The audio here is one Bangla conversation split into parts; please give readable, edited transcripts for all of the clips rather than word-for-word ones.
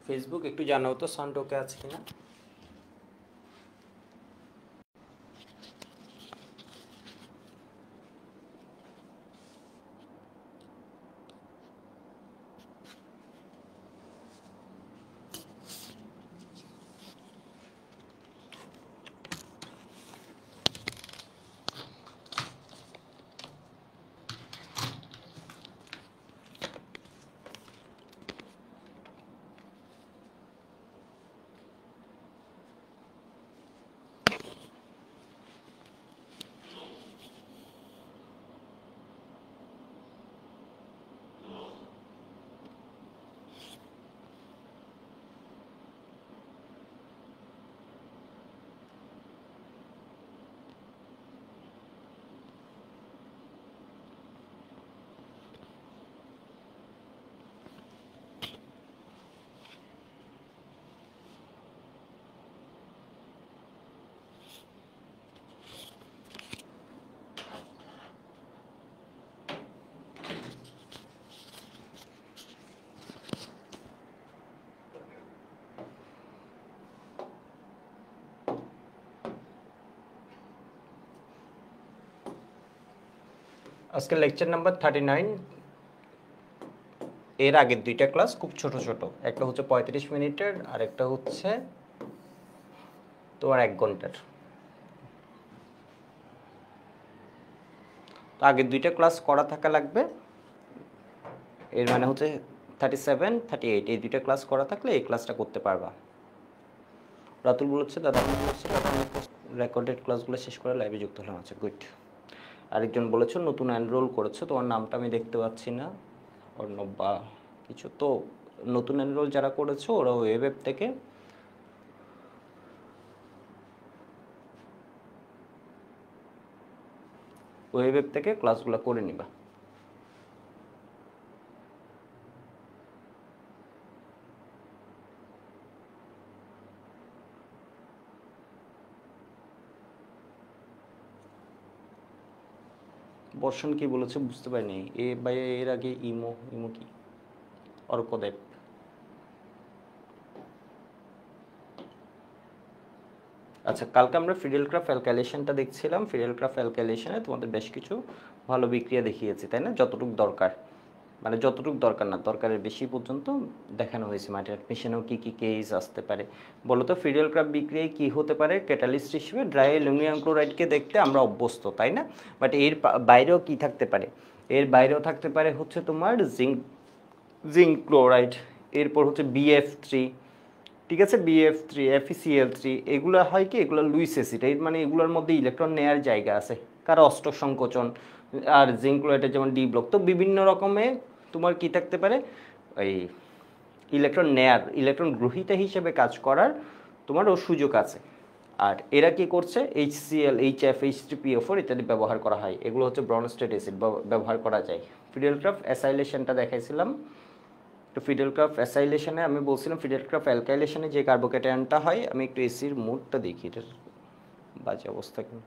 ফেসবুক একটু জানাও তো সাউন্ড ওকে আছে কিনা। আজকে লেকচার নাম্বার 39। এর আগের দুইটা ক্লাস খুব ছোট ছোট, একটা হচ্ছে 35 মিনিটের আর একটা হচ্ছে তোমার 1 ঘন্টার। তো আগের দুইটা ক্লাস করা থাকা লাগবে, এর মানে হচ্ছে 37, 38 এই দুইটা ক্লাস করা থাকলে এই ক্লাসটা করতে পারবা। রাতুল বলছে দাদা রেকর্ডেড ক্লাসগুলো শেষ করে লাইভে যুক্ত হলাম। আচ্ছা গুড। আরেকজন বলেছো নতুন এনরোল করেছো, তোমার নামটা আমি দেখতে পাচ্ছি না, অর্ণব বা কিছু। তো নতুন এনরোল যারা করেছো ওরা ওয়েব থেকে ক্লাসগুলো করে নিবা। বর্ষণ কি বলেছে বুঝতে পারিনি। এ ভাই এর আগে ইমো কি অর্কদেব। আচ্ছা কালকে আমরা ফিডেলক্রাফট অ্যালকাইলেশনটা দেখছিলাম। ফিডেলক্রাফট অ্যালকাইলেশনে তোমাদের বেশ কিছু ভালো বিক্রিয়া দেখিয়েছি, তাই না? যতটুকু দরকার, মানে যতটুকু দরকার না দরকারের বেশি পর্যন্ত দেখানো হয়েছে। মাল্টি অ্যাডমিশনেও কী কী কেস আসতে পারে বলো তো? ফিডেলক্রাফট বিক্রিয়ায় কী হতে পারে? ক্যাটালিস্ট হিসেবে ড্রাই অ্যালুমিনিয়াম ক্লোরাইডকে দেখতে আমরা অভ্যস্ত, তাই না? বাট এর বাইরেও কি থাকতে পারে? এর বাইরেও থাকতে পারে হচ্ছে তোমার জিঙ্ক ক্লোরাইড, এরপর হচ্ছে BF3, ঠিক আছে, BF3, FeCl3। এগুলো হয় কি, এগুলো লুইস অ্যাসিড, এর মানে এগুলোর মধ্যে ইলেকট্রন নেওয়ার জায়গা আছে, কারো অষ্টক সংকোচন। আর জিঙ্ক ক্লোরাইডের যেমন ডি ব্লক। তো বিভিন্ন রকমের তোমার কি থাকতে পারে, ওই ইলেকট্রন গ্রহীতা হিসেবে কাজ করার তোমারও সুযোগ আছে। আর এরা কি করছে, HCl, HF, H3PO4 ইত্যাদি ব্যবহার করা হয়। এগুলো হচ্ছে ব্রনস্টেট অ্যাসিড ব্যবহার করা যায়। ফিডেলক্রাফট অ্যাসাইলেশনটা দেখাইছিলাম। তো ফিডেলক্রাফট অ্যাসাইলেশনে আমি বলছিলাম ফিডেলক্রাফট অ্যালকাইলেশনে যে কার্বোক্যাটায়নটা হয়, আমি একটু এসির মুডটা দেখি, এটার বাজে অবস্থা কেন।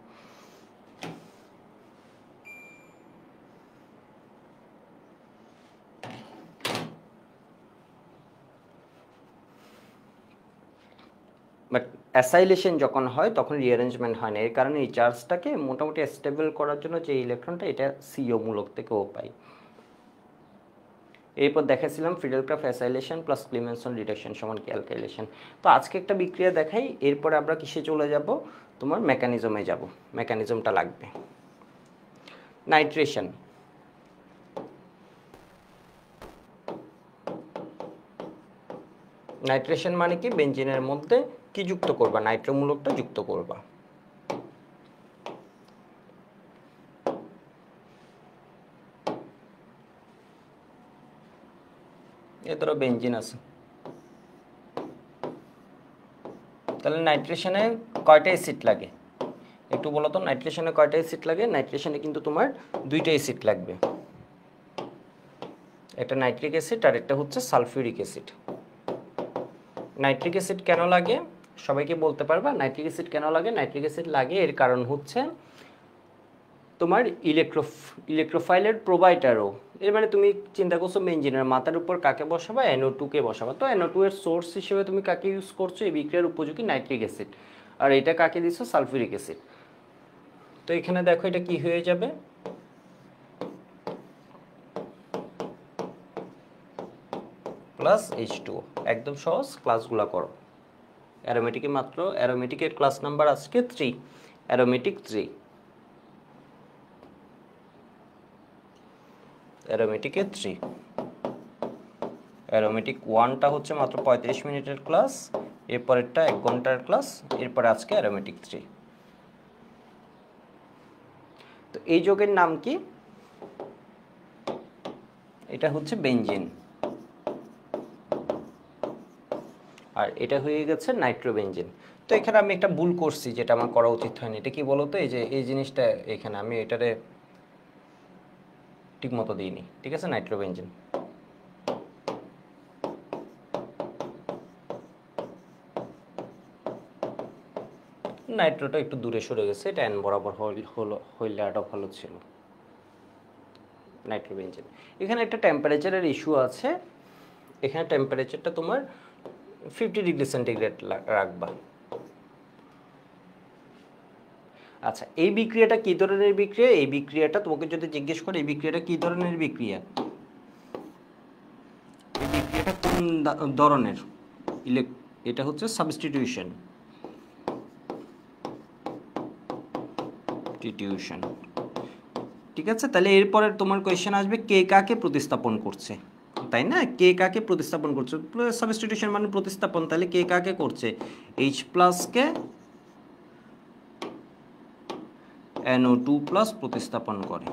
বাট অ্যাসাইলেশন যখন হয় তখন রিঅ্যারেঞ্জমেন্ট হয় না, এর কারণে এই চার্জটাকে মোটামুটি স্টেবল করার জন্য যে ইলেকট্রনটা, এটা CO মূলক থেকে ও পাই। এরপর দেখাছিলাম ফিডেলক্রাফট অ্যাসাইলেশন প্লাস ক্লিমেনসন রিডাকশন সমান কি অ্যালকাইলেশন। তো আজকে একটা বিক্রিয়া দেখাই, এরপরে আমরা কিসে চলে যাব, তোমার মেকানিজমে যাব। মেকানিজমটা লাগবে। নাইট্রেশন, নাইট্রেশন মানে কি, বেঞ্জিনের মধ্যে কি যুক্ত করবা, নাইট্রোমূলকটা যুক্ত করবা। এ ধরো বেঞ্জিন আছে, তাহলে নাইট্রেশনে কয়টা অ্যাসিড লাগে একটু বলো তো? নাইট্রেশনে কয়টা অ্যাসিড লাগে? নাইট্রেশনে কিন্তু তোমার দুইটা অ্যাসিড লাগবে, একটা নাইট্রিক অ্যাসিড আর একটা হচ্ছে সালফিউরিক অ্যাসিড। নাইট্রিক অ্যাসিড কেন লাগে সবাইকে বলতে পারবা? নাইট্রিক অ্যাসিড কেন লাগে? নাইট্রিক অ্যাসিড লাগে এর কারণ হচ্ছে তোমার ইলেকট্রোফাইলের প্রোভাইডারও এর মানে তুমি চিন্তা করছো বেঞ্জিনের মাথার উপর কাকে বসাবা, NO2 কে বসাবা। তো NO2 এর সোর্স হিসেবে তুমি কাকে ইউজ করছো, এই বিক্রিয়ার উপযোগী নাইট্রিক অ্যাসিড, আর এটা কাকে দিছো, সালফিউরিক অ্যাসিড। তো এখানে দেখো এটা কি হয়ে যাবে, প্লাস H2O। একদম সহজ, ক্লাসগুলো করো। অ্যারোমেটিকে মাত্র, অ্যারোমেটিকের ক্লাস নাম্বার আজকে 3, অ্যারোমেটিক 3, অ্যারোমেটিকে 3। অ্যারোমেটিক 1টা হচ্ছে মাত্র 35 মিনিটের ক্লাস, এরপরেরটা 1 ঘন্টার ক্লাস, এরপরে আজকে অ্যারোমেটিক 3। তো এই যৌগের নাম কি, এটা হচ্ছে বেনজিন, আর এটা হয়ে গেছে নাইট্রোবেনজিন। তো এখানে আমি একটা ভুল করছি, যেটা আমার করা উচিত হয়নি। এটা কি বলতো, এই যে এই জিনিসটা এখানে আমি এটারে ঠিক মতো দিইনি, ঠিক আছে, নাইট্রোবেনজিন। নাইট্রোটা একটু দূরে সরে গেছে, এটা এন বরাবর হইলে আরও ভালো ছিল, নাইট্রোবেনজিন। এখানে একটা টেম্পারেচারের ইস্যু আছে, এখানে টেম্পারেচারটা তোমার 50 ডিগ্রি সেন্টিগ্রেড রাখবা। আচ্ছা, এই বিক্রিয়াটা কী ধরনের বিক্রিয়া, এই বিক্রিয়াটা তোমাকে যদি জিজ্ঞেস করে এই বিক্রিয়াটা কী ধরনের বিক্রিয়া, এই বিক্রিয়াটা কোন ধরনের, এটা হচ্ছে সাবস্টিটিউশন, ঠিক আছে। তাহলে এরপরে তোমার কোয়েশ্চেন আসবে কে কাকে প্রতিস্থাপন করছে, তাই না, কে কাকে প্রতিস্থাপন করছে, সাবস্টিটিউশন মানে প্রতিস্থাপন, তাহলে কে কাকে করছে, H+ কে NO2+ প্রতিস্থাপন করে।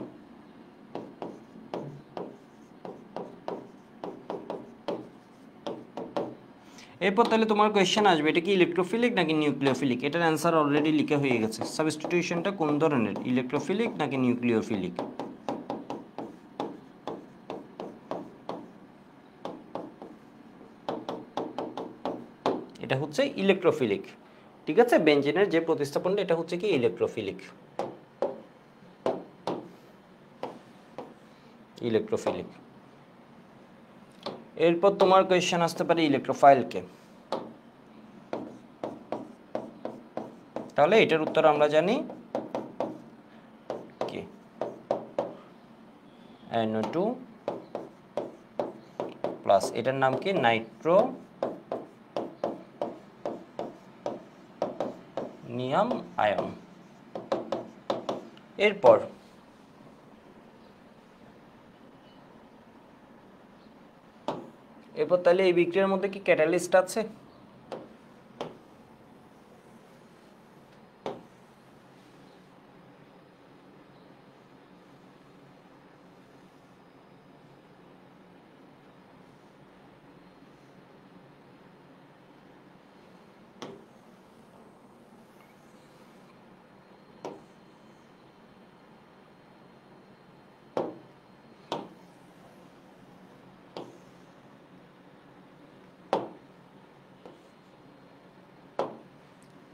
এরপর তাহলে তোমার কোয়েশ্চেন আসবে এটা কি ইলেকট্রোফিলিক নাকি নিউক্লিওফিলিক, এটার অ্যান্সার অলরেডি লিখা হয়ে গেছে। সাবস্টিটিউশনটা কোন ধরনের, ইলেকট্রোফিলিক নাকি নিউক্লিওফিলিক, এটা হচ্ছে ইলেকট্রোফিলিক, ঠিক আছে। বেনজিনের যে প্রতিস্থাপনটা এটা হচ্ছে কি ইলেকট্রোফিলিক, ইলেকট্রোফিলিক। এরপর তোমার কোয়েশ্চেন আসতে পারে ইলেকট্রোফাইলকে, তাহলে এটার উত্তর আমরা জানি কি NO2+, এটার নাম কি নাইট্রোনিয়াম আয়ন। এরপর তাহলে এই বিক্রিয়ার মধ্যে কি ক্যাটালিস্ট আছে,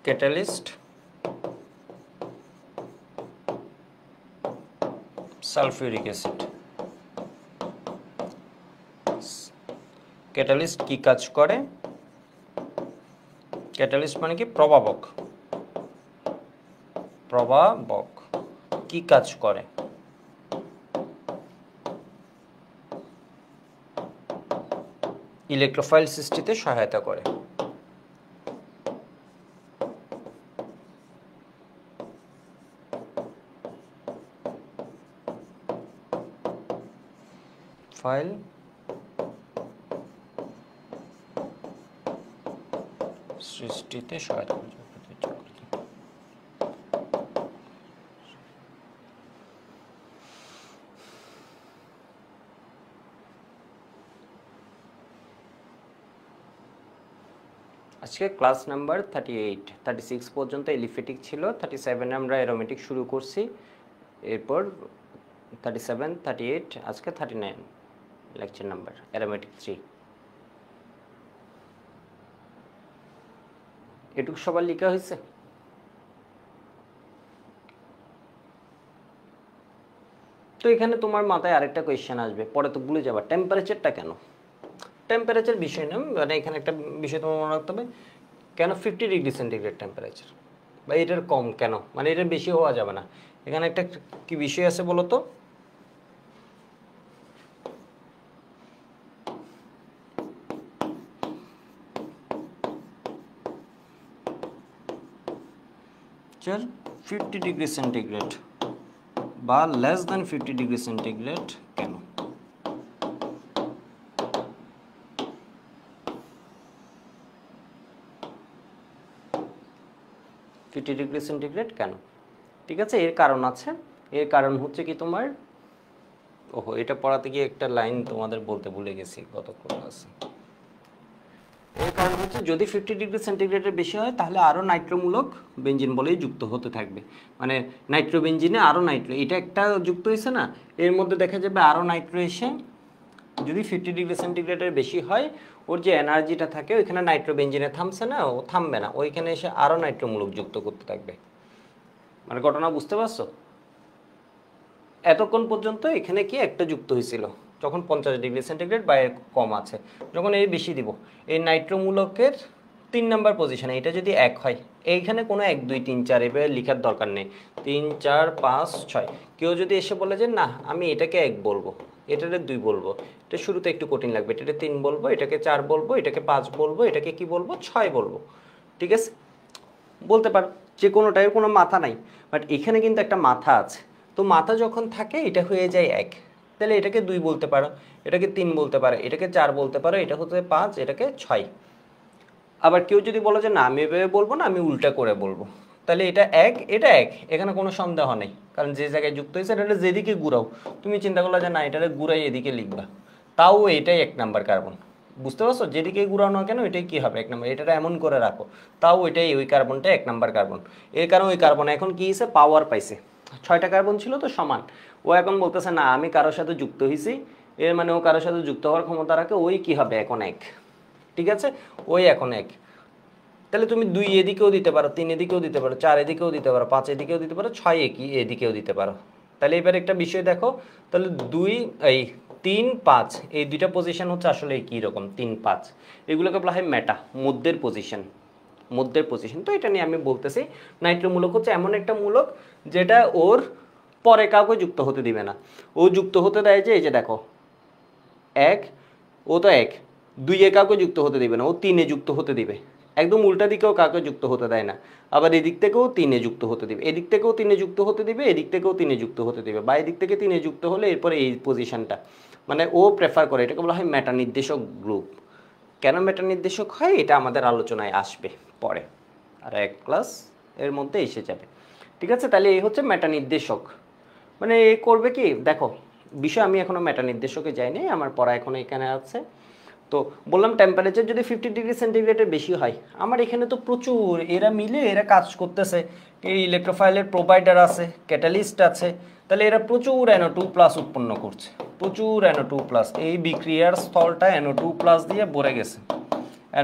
ক্যাটালিস্ট সালফিউরিক অ্যাসিড। ক্যাটালিস্ট কি কাজ করে, ক্যাটালিস্ট মানে কি প্রভাবক, কি কাজ করে, ইলেকট্রোফাইল সৃষ্টিতে সহায়তা করে। ফাইল সৃষ্টিতে সহায়তা করে। আজকে ক্লাস নাম্বার 38, 36 পর্যন্ত এলিফেটিক ছিল, 37 আমরা অ্যারোমেটিক শুরু করছি, এরপর 37, 38, আজকে 39 লেকচার নাম্বার অ্যারোমেটিক 3। এটুকু সবার লেখা হয়েছে? তো এখানে তোমার মাথায় আরেকটা কোয়েশ্চেন আসবে, পরে তো ভুলে যাবা টেম্পারেচারটা কেন। টেম্পারেচার বিষয় না, মানে এখানে একটা বিষয় তোমার মনে রাখতে হবে, কেন 50 ডিগ্রি সেন্টিগ্রেড টেম্পারেচার, বা এটার কম কেন, মানে এটার বেশি হওয়া যাবে না। এখানে একটা কি বিষয় আছে বলো তো, চল 50 ডিগ্রি সেন্টিগ্রেড বা লেস দ্যান 50 ডিগ্রি সেন্টিগ্রেড কেন। 50 ডিগ্রি সেন্টিগ্রেড কেন, ঠিক আছে, এর কারণ আছে। এর কারণ হচ্ছে কি তোমার, ওহো এটা পড়াতে গিয়ে একটা লাইন তোমাদের বলতে ভুলে গেছি গত ক্লাসে। এর কারণ হচ্ছে যদি 50 ডিগ্রি সেন্টিগ্রেডের বেশি হয় তাহলে আরও নাইট্রোমূলক বেঞ্জিন বলেই যুক্ত হতে থাকবে, মানে নাইট্রোবেঞ্জিনে আরও নাইট্রো, এটা একটা যুক্ত হয়েছে না, এর মধ্যে দেখা যাবে আরও নাইট্রো এসে, যদি 50 ডিগ্রি সেন্টিগ্রেডের বেশি হয় ওর যে এনার্জিটা থাকে ওইখানে নাইট্রোবেঞ্জিনে থামছে না, ও থামবে না, ওইখানে এসে আরও নাইট্রোমূলক যুক্ত করতে থাকবে। মানে ঘটনা বুঝতে পারছো? এতক্ষণ পর্যন্ত এখানে কি একটা যুক্ত হয়েছিল যখন 50 ডিগ্রি সেন্টিগ্রেড বা এর কম আছে, যখন এই বেশি দিব এই নাইট্রোমূলকের 3 নাম্বার পজিশনে এটা যদি 1 হয়, এইখানে কোনো 1 2 3 4 এভাবে লেখার দরকার নেই, 3 4 5 6। কেউ যদি এসে বলে যে না আমি এটাকে 1 বলবো, এটাকে 2 বলবো, এটা শুরুতে একটু কঠিন লাগবে, এটাকে 3 বলবো, এটাকে 4 বলবো, এটাকে 5 বলবো, এটাকে কি বলবো 6 বলবো, ঠিক আছে বলতে পারো, যে কোনোটার কোনো মাথা নাই, বাট এখানে কিন্তু একটা মাথা আছে। তো মাথা যখন থাকে এটা হয়ে যায় 1, তাহলে এটাকে 2 বলতে পারো, এটাকে 3 বলতে পারো, এটাকে 4 বলতে পারো, এটা হতে 5, এটাকে 6। আবার কেউ যদি বলো যে না আমি এভাবে বলবো না, আমি উল্টা করে বলবো, তাহলে এটা 1, এটা 1, এখানে কোনো সন্দেহ নেই, কারণ যে জায়গায় যুক্ত হয়েছে এটা যেদিকে ঘুরাও, তুমি চিন্তা করলে যে না এটাকে ঘুরাই এদিকে লিখবা, তাও এটাই 1 নাম্বার কার্বন। বুঝতে পারছো, যেদিকে ঘুরাও না কেন এটাই কি হবে 1 নাম্বার, এটা এমন করে রাখো, তাও এটাই ওই কার্বনটা 1 নাম্বার কার্বন। এর কারণ ওই কার্বন এখন কি হিসেবে পাওয়ার পাইছে, 6টা কার্বন ছিল তো সমান, ও এখন বলতেছে না আমি কারোর সাথে যুক্ত হয়েছি, এর মানে ও কারোর সাথে যুক্ত হওয়ার ক্ষমতা রাখে, ওই কি হবে এখন 1, ঠিক আছে, ওই এখন 1। তাহলে তুমি 2 এদিকেও দিতে পারো, 3 এদিকেও দিতে পারো, 4 এদিকেও দিতে পারো, 5 এদিকেও দিতে পারো, 6 এদিকেও দিতে পারো। তাহলে এবার একটা বিষয় দেখো, তাহলে 2 এই 3 5 এই দুইটা পজিশন হচ্ছে আসলে কি রকম 3 5, এগুলোকে বলা হয় মেটা, মধ্যের পজিশন, মধ্যের পজিশন। তো এটা নিয়ে আমি বলতেছি নাইট্রোমূলক হচ্ছে এমন একটা মূলক যেটা ওর পরে কাউকে যুক্ত হতে দিবে না, ও যুক্ত হতে দেয় যে এই যে দেখো 1, ও তো 1, 2 এ কাউকে যুক্ত হতে দিবে না, ও 3 এ যুক্ত হতে দিবে, একদম উল্টা দিকেও কাউকে যুক্ত হতে দেয় না, আবার এদিক থেকেও 3 এ যুক্ত হতে দিবে, এদিক থেকেও 3 এ যুক্ত হতে দিবে, এদিক থেকেও 3 এ যুক্ত হতে দিবে, বা এদিক থেকে 3 এ যুক্ত হলে এরপরে এই পজিশনটা, মানে ও প্রেফার করে, এটাকে বলা হয় মেটা নির্দেশক গ্রুপ। কেন মেটা নির্দেশক হয় এটা আমাদের আলোচনায় আসবে পরে, আর এক ক্লাস এর মধ্যে এসে যাবে, ঠিক আছে। তাহলে এই হচ্ছে মেটা নির্দেশক, মানে এ করবে কি দেখো, বিষয় আমি এখনো মেটা নির্দেশকে যাইনি, আমার পড়া এখনো এখানে আছে। তো বললাম টেম্পারেচার যদি 50 ডিগ্রি সেন্টিগ্রেডের বেশি হয়, আমার এখানে তো প্রচুর এরা মিলে এরা কাজ করতেছে, এই ইলেকট্রোফাইলের প্রোভাইডার আছে, ক্যাটালিস্ট আছে, তাহলে এরা প্রচুর NO2+ উৎপন্ন করছে, প্রচুর NO2+, এই বিক্রিয়ার স্থলটা NO2+ দিয়ে ভরে গেছে,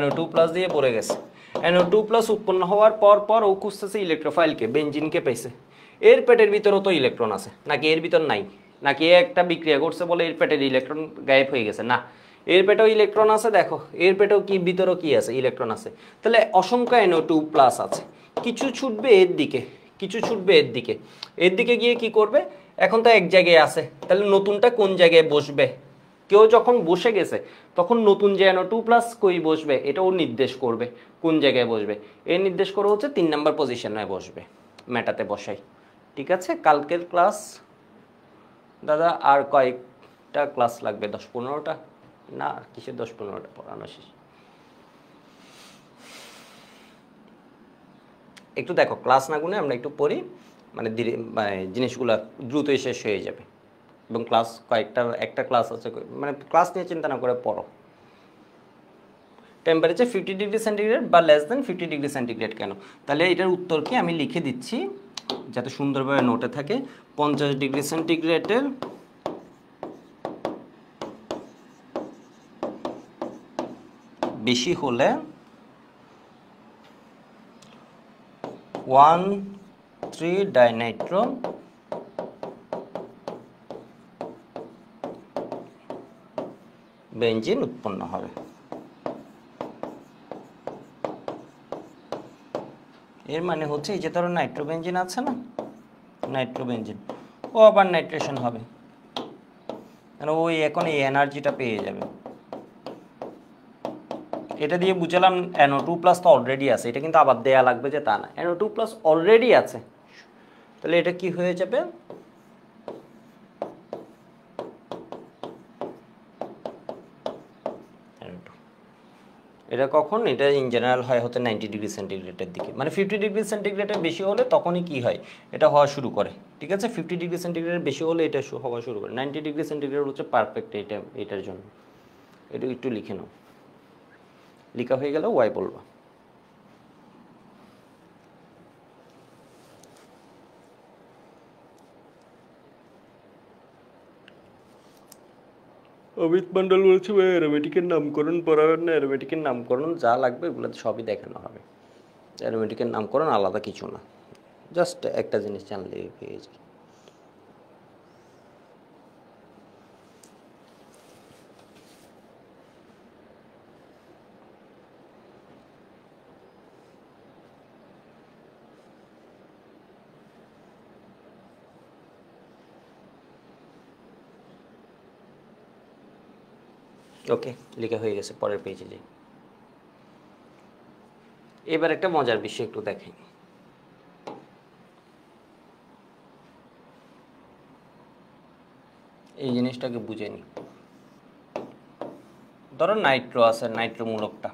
NO2+ দিয়ে ভরে গেছে। NO2+ উৎপন্ন হওয়ার পর পর ও খুঁজতেছে ইলেকট্রোফাইলকে, বেঞ্জিনকে পেয়েছে, এর পেটের ভিতরেও তো ইলেকট্রন আছে নাকি, এর ভিতর নাই নাকি, একটা বিক্রিয়া করছে বলে এর পেটের ইলেকট্রন গায়েব হয়ে গেছে, না এর পেটেও ইলেকট্রন আছে, দেখো এর পেটেও কি ভিতরেও কি আছে, ইলেকট্রন আছে, তাহলে অসংখ্য NO2+ আছে, কিছু ছুটবে এর দিকে, কিছু ছুটবে এর দিকে, এর দিকে গিয়ে কি করবে, এখন তো এক জায়গায় আছে, তাহলে নতুনটা কোন জায়গায় বসবে, কেউ যখন বসে গেছে তখন নতুন যে NO2+ কই বসবে এটাও নির্দেশ করবে কোন জায়গায় বসবে, এর নির্দেশ করে হচ্ছে 3 নাম্বার পজিশনে বসবে, মেটাতে বসাই, ঠিক আছে। কালকের ক্লাস দাদা আর কয়েকটা ক্লাস লাগবে, 10-15টা, না আর কিসের 10-15টা পড়ানো শেষ, একটু দেখো ক্লাস না গুনে আমরা একটু পড়ি, মানে ধীরে জিনিসগুলো দ্রুতই শেষ হয়ে যাবে, এবং ক্লাস কয়েকটা, একটা ক্লাস আছে, মানে ক্লাস নিয়ে চিন্তা না করে পড়ো। টেম্পারেচার 50 ডিগ্রি সেন্টিগ্রেড বা লেস দেন 50 ডিগ্রি সেন্টিগ্রেড কেন, তাহলে এটার উত্তর কি আমি লিখে দিচ্ছি যাতে সুন্দরভাবে নোটে থাকে। 50 ডিগ্রি সেন্টিগ্রেডের বেশি হলে 1,3-ডাইনাইট্রো বেঞ্জিন উৎপন্ন হবে। এর মানে হচ্ছে এই যে ধরো নাইট্রোবেঞ্জিন আছে না, নাইট্রোবেঞ্জিন ও আবার নাইট্রেশন হবে, মানে ওই এখন এই এনার্জিটা পেয়ে যাবে। এটা দিয়ে বুঝলাম NO2+ তো অলরেডি আছে, এটা কিন্তু আবার দেয়া লাগবে যে তা না, NO2+ অলরেডি আছে, তাহলে এটা কি হয়ে যাবে, এটা কখন, এটা ইন জেনারেল হয় হতে 90°C দিকে, মানে 50°C বেশি হলে তখনই কি হয়, এটা হওয়া শুরু করে। ঠিক আছে, 50°C বেশি হলে এটা হওয়া শুরু করে। 90°C হচ্ছে পারফেক্ট এটার জন্য। এটা একটু লিখে নাও, লেখা হয়ে গেল ওয়াই বলবা। অমিত মন্ডল বলছে ভাই অ্যারোমেটিকের নামকরণ পড়াবেন না, অ্যারোমেটিকের নামকরণ যা লাগবে এগুলো সবই দেখানো হবে, অ্যারোমেটিকের নামকরণ আলাদা কিছু না, জাস্ট একটা জিনিস জানলেই পেয়ে যায়। ওকে, লেখা হয়ে গেছে, পরের পেজে যাই। এবার একটা মজার বিষয় একটু দেখাই, এই জিনিসটাকে বুঝে নি। ধরো নাইট্রো আছে, নাইট্রো মূলকটা,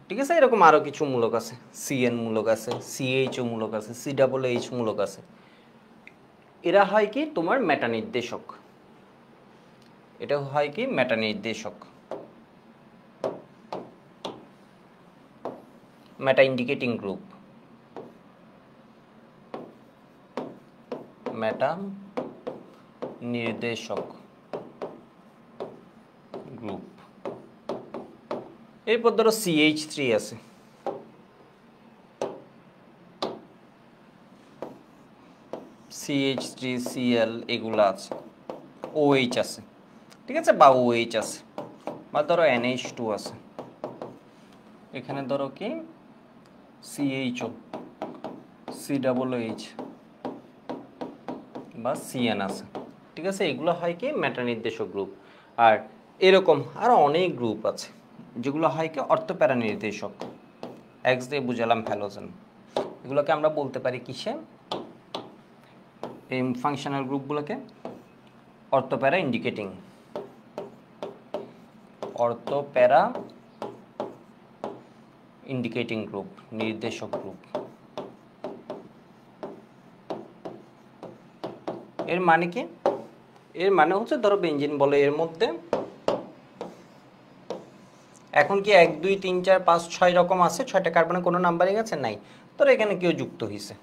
ঠিক আছে, এরকম আরও কিছু মূলক আছে, CN মূলক আছে, CHO মূলক আছে, COOH মূলক আছে। এরা হয় কি তোমার মেটা নির্দেশক, এটা হয় কি মেটা নির্দেশক, মেটা ইন্ডিকেটিং গ্রুপ, মেটা নির্দেশক গ্রুপ। এরপর ধরো CH3 আছে, CH3 Cl এগুলো আছে, OH আছে, ঠিক আছে, বা OH আছে, বা ধরো NH2 আছে, এখানে ধরো কি CHO, COOH বা CN আছে, ঠিক আছে, এগুলো হয় কি মেটা নির্দেশক গ্রুপ। আর এরকম আরও অনেক গ্রুপ আছে যেগুলো হয় কি অর্থপ্যারা নির্দেশক, এক্স দিয়ে বুঝালাম হ্যালোজেন, এগুলোকে আমরা বলতে পারি কিসে, এই functional গ্রুপগুলোকে ortho para indicating, ortho para indicating group, নির্দেশক গ্রুপ। এর মানে কি, এর মানে হচ্ছে ধরো বেঞ্জিন বলে, এর মধ্যে এখন কি 1 2 3 4 5 6 রকম আছে, 6টা কার্বনে কোনো নাম্বারিং আছে নাই, ধরো এখানে কেউ যুক্ত হয়েছে,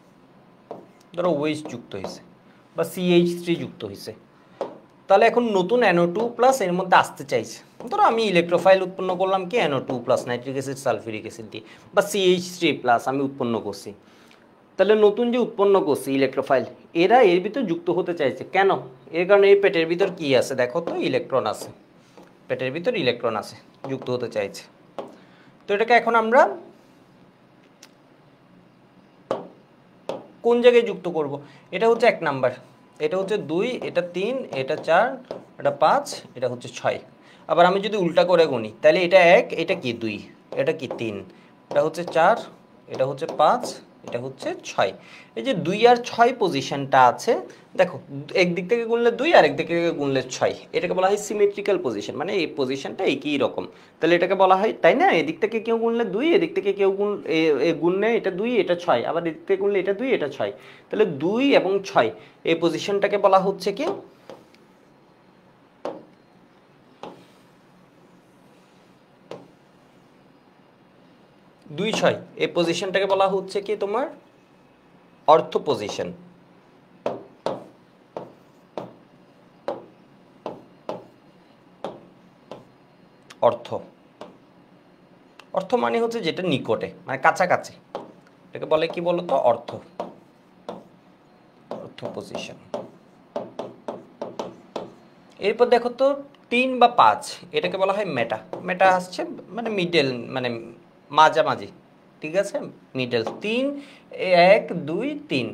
ধরো OH যুক্ত হয়েছে বা CH3 যুক্ত হয়েছে, তাহলে এখন নতুন NO2+ এর মধ্যে আসতে চাইছে, ধরো আমি ইলেকট্রোফাইল উৎপন্ন করলাম কি NO2+ nitric acid sulphuric acid দিয়ে, বা CH3+ আমি উৎপন্ন করছি, তাহলে নতুন যে উৎপন্ন করছি ইলেকট্রোফাইল, এরা এর ভিতর যুক্ত হতে চাইছে, কেন, এর কারণে এই পেটের ভিতর কি আছে দেখো তো, ইলেকট্রন আছে, পেটের ভিতর ইলেকট্রন আছে, যুক্ত হতে চাইছে। তো এটাকে এখন আমরা কোন জায়গায় যুক্ত করব, এটা হচ্ছে 1 নাম্বার, এটা হচ্ছে 2, এটা 3, এটা 4, এটা 5, এটা হচ্ছে 6। আবার আমি যদি উল্টা করে গুনি তাহলে এটা 1, এটা কি 2, এটা কি 3, এটা হচ্ছে 4, এটা হচ্ছে 5, এটা হচ্ছে 6। এই যে 2 আর 6 পজিশনটা আছে, দেখো একদিক থেকে গুনলে 2 আর একদিক থেকে গুনলে 6, এটাকে বলা হয় সিমেট্রিক্যাল পজিশন, মানে এই পজিশনটা একই রকম, তাহলে এটাকে বলা হয়, তাই না, এদিক থেকে কেউ গুনলে 2, এদিক থেকে কেউ গুনলে এটা 2, এটা 6, আবার এদিক থেকে গুনলে এটা 2, এটা 6, তাহলে 2 এবং 6 এই পজিশনটাকে বলা হচ্ছে কি 2 6, এই পজিশনটাকে বলা হচ্ছে কি তোমার অর্থ পজিশন। অর্থ, অর্থ মানে হচ্ছে যেটা নিকটে, মানে কাছাকাছি, এটাকে বলে কি বলতো অর্থ, অর্থ পজিশন। এরপর দেখো তো 3 বা 5 এটাকে বলা হয় মেটা। মেটা আসছে মানে মিডল, মানে মাঝামাঝি, ঠিক আছে, মিডল। 3 1 2 3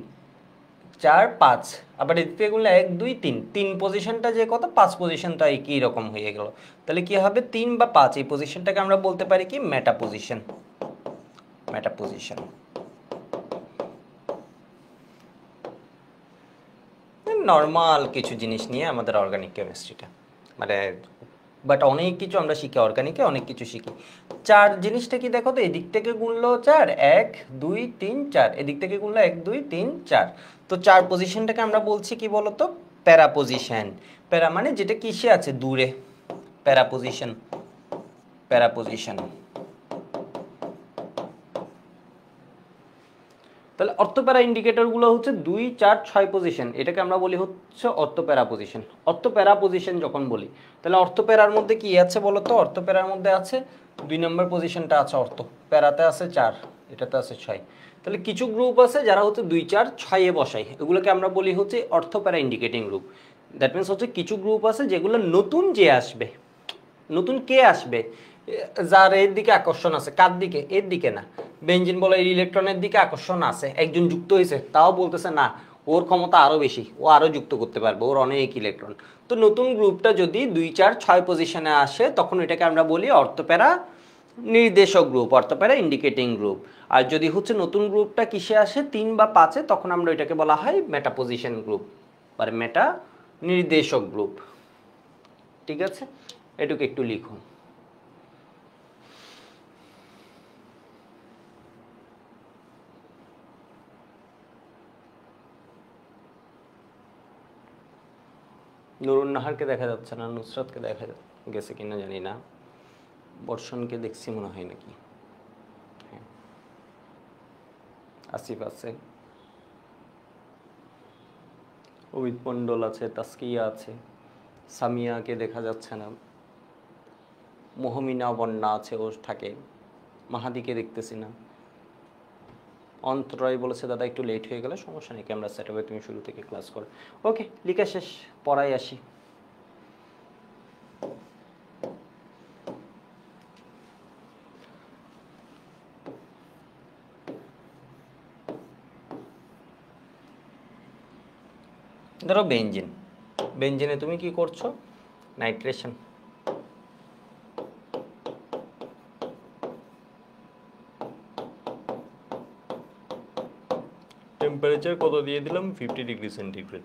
4 5, আবার এদিক থেকে গুলো 1 2 3, 3 পজিশনটা যে কত, 5 পজিশনটা একই রকম হয়ে গেল। তাহলে কি হবে, 3 বা 5 এই পজিশনটাকে আমরা বলতে পারি কি মেটা পজিশন। মেটা পজিশন নর্মাল কিছু জিনিস নিয়ে আমাদের অর্গানিক কেমিস্ট্রিটা, মানে বাট অনেক কিছু আমরা শিখি অর্গানিকে, অনেক কিছু শিখি। 4 জিনিসটা কি দেখো তো, এদিক থেকে গুনলো 4 1 2 3 4, এদিক থেকে গুনলো 1 2 3 4। তো 4 পজিশনটাকে আমরা বলছি কি বলতো, প্যারা পজিশন। প্যারা মানে যেটা কিসে আছে, দূরে, প্যারা পজিশন। প্যারা পজিশন। তাহলে অর্থপ্যারা ইন্ডিকেটরগুলো হচ্ছে 2 4 6 পজিশন, এটাকে আমরা বলি হচ্ছে অর্থপ্যারা পজিশন। অর্থপ্যারা পজিশন যখন বলি, তাহলে অর্থপ্যারার মধ্যে কি আছে বলো তো, অর্থপ্যারার মধ্যে আছে 2 নম্বর পজিশনটা আছে অর্থ, প্যারাতে আছে 4, এটাতে আছে 6। তাহলে কিছু গ্রুপ আছে যারা হচ্ছে 2 4 6 এ বসায়, এগুলোকে আমরা বলি হচ্ছে ortho para indicating group. That means হচ্ছে কিছু গ্রুপ আছে যেগুলো নতুন যে আসবে, নতুন কে আসবে, যার এর দিকে আকর্ষণ আছে, কার দিকে, এর দিকে না, বেঞ্জিন বলে ইলেকট্রনের দিকে আকর্ষণ আছে, একজন যুক্ত হয়েছে, তাও বলতেছে না ওর ক্ষমতা আরো বেশি, ও আরো যুক্ত করতে পারবে, ওর অনেক ইলেকট্রন। তো নতুন গ্রুপটা যদি 2 4 6 পজিশনে আসে, তখন এটাকে আমরা বলি অর্থপ্যারা নির্দেশক গ্রুপ, অর্থপ্যারা ইন্ডিকেটিং গ্রুপ। আর যদি হচ্ছে নতুন গ্রুপটা কিসে আসে, 3 বা 5-এ, তখন আমরা এটাকে বলা হয় মেটা পজিশন গ্রুপ বা মেটা নির্দেশক গ্রুপ। ঠিক আছে, এটুকু একটু লিখুন। নুরুন নাহারকে দেখা যাচ্ছে না, নুসরাতকে দেখা গেছে কিনা জানি না, বর্ষণকে দেখছি মনে হয় নাকি, হ্যাঁ আসিফ আছে, অমিত মণ্ডল আছে, তাস্কিয়া আছে, সামিয়াকে দেখা যাচ্ছে না, মোহমিনা বন্যা আছে, ও থাকে, মাহাদিকে দেখতেছি না। অন্তরায় বলেছে দাদা একটু লেট হয়ে গেলে সমস্যা নেই, ক্যামেরা সেট হবে, তুমি শুরু থেকে ক্লাস করো। ওকে, লিখা শেষ, পড়াই আসি। ধরো বেঞ্জিন, বেঞ্জিনে তুমি কি করছো, নাইট্রেশন। টেম্পারেচার কত দিয়ে দিলাম, 50 ডিগ্রি সেন্টিগ্রেড।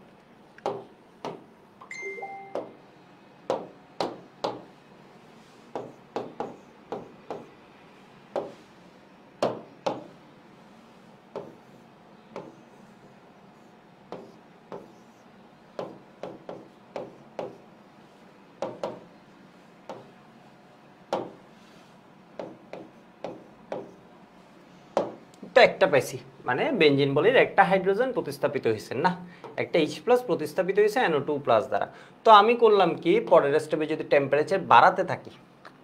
একটা পাইছি, মানে বেঞ্জিন বলির একটা হাইড্রোজেন প্রতিস্থাপিত হয়েছে না, একটা H+ প্রতিস্থাপিত হয়েছে NO2+ দ্বারা। তো আমি করলাম কি, পরের স্টেপে যদি টেম্পারেচার বাড়াতে থাকি,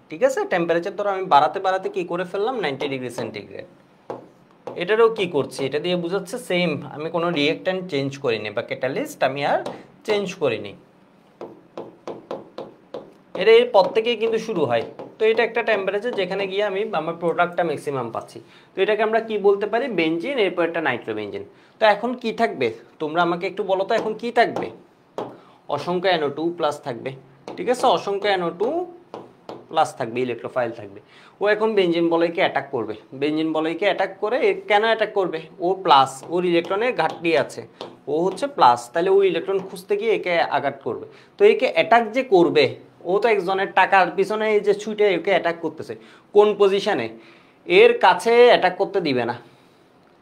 ঠিক আছে, টেম্পারেচার ধরো আমি বাড়াতে বাড়াতে কি করে ফেললাম, 90 ডিগ্রি সেন্টিগ্রেড। এটারও কি করছি, এটা দিয়ে বুঝাচ্ছে সেম, আমি কোনো রিয়েক্ট্যান্ট চেঞ্জ করিনি বা ক্যাটালিস্ট আমি আর চেঞ্জ করিনি, এটা এর পর থেকেই কিন্তু শুরু হয়। তো এটা একটা টেম্পারেচার যেখানে গিয়ে আমি আমার প্রোডাক্টটা ম্যাক্সিমাম পাচ্ছি। তো এটাকে আমরা কি বলতে পারি, বেঞ্জিন, এরপর একটা নাইট্রোবেঞ্জিন। তো এখন কি থাকবে, তোমরা আমাকে একটু বলো তো, এখন কি থাকবে, অসংখ্য NO2+ থাকবে, ঠিক আছে, অসংখ্য NO2+ থাকবে, ইলেকট্রোফাইল থাকবে। ও এখন বেঞ্জিন বলয়কে অ্যাটাক করবে, বেঞ্জিন বলয়কে অ্যাটাক করে, কেন অ্যাটাক করবে, ও প্লাস, ওর ইলেকট্রনের ঘাটতি আছে, ও হচ্ছে প্লাস, তাহলে ও ইলেকট্রন খুঁজতে গিয়ে একে আঘাত করবে। তো একে অ্যাটাক যে করবে, ও তো একজনের টাকার পিছনে এই যে ছুটে একে অ্যাটাক করতেছে, কোন পজিশনে, এর কাছে অ্যাটাক করতে দিবে না,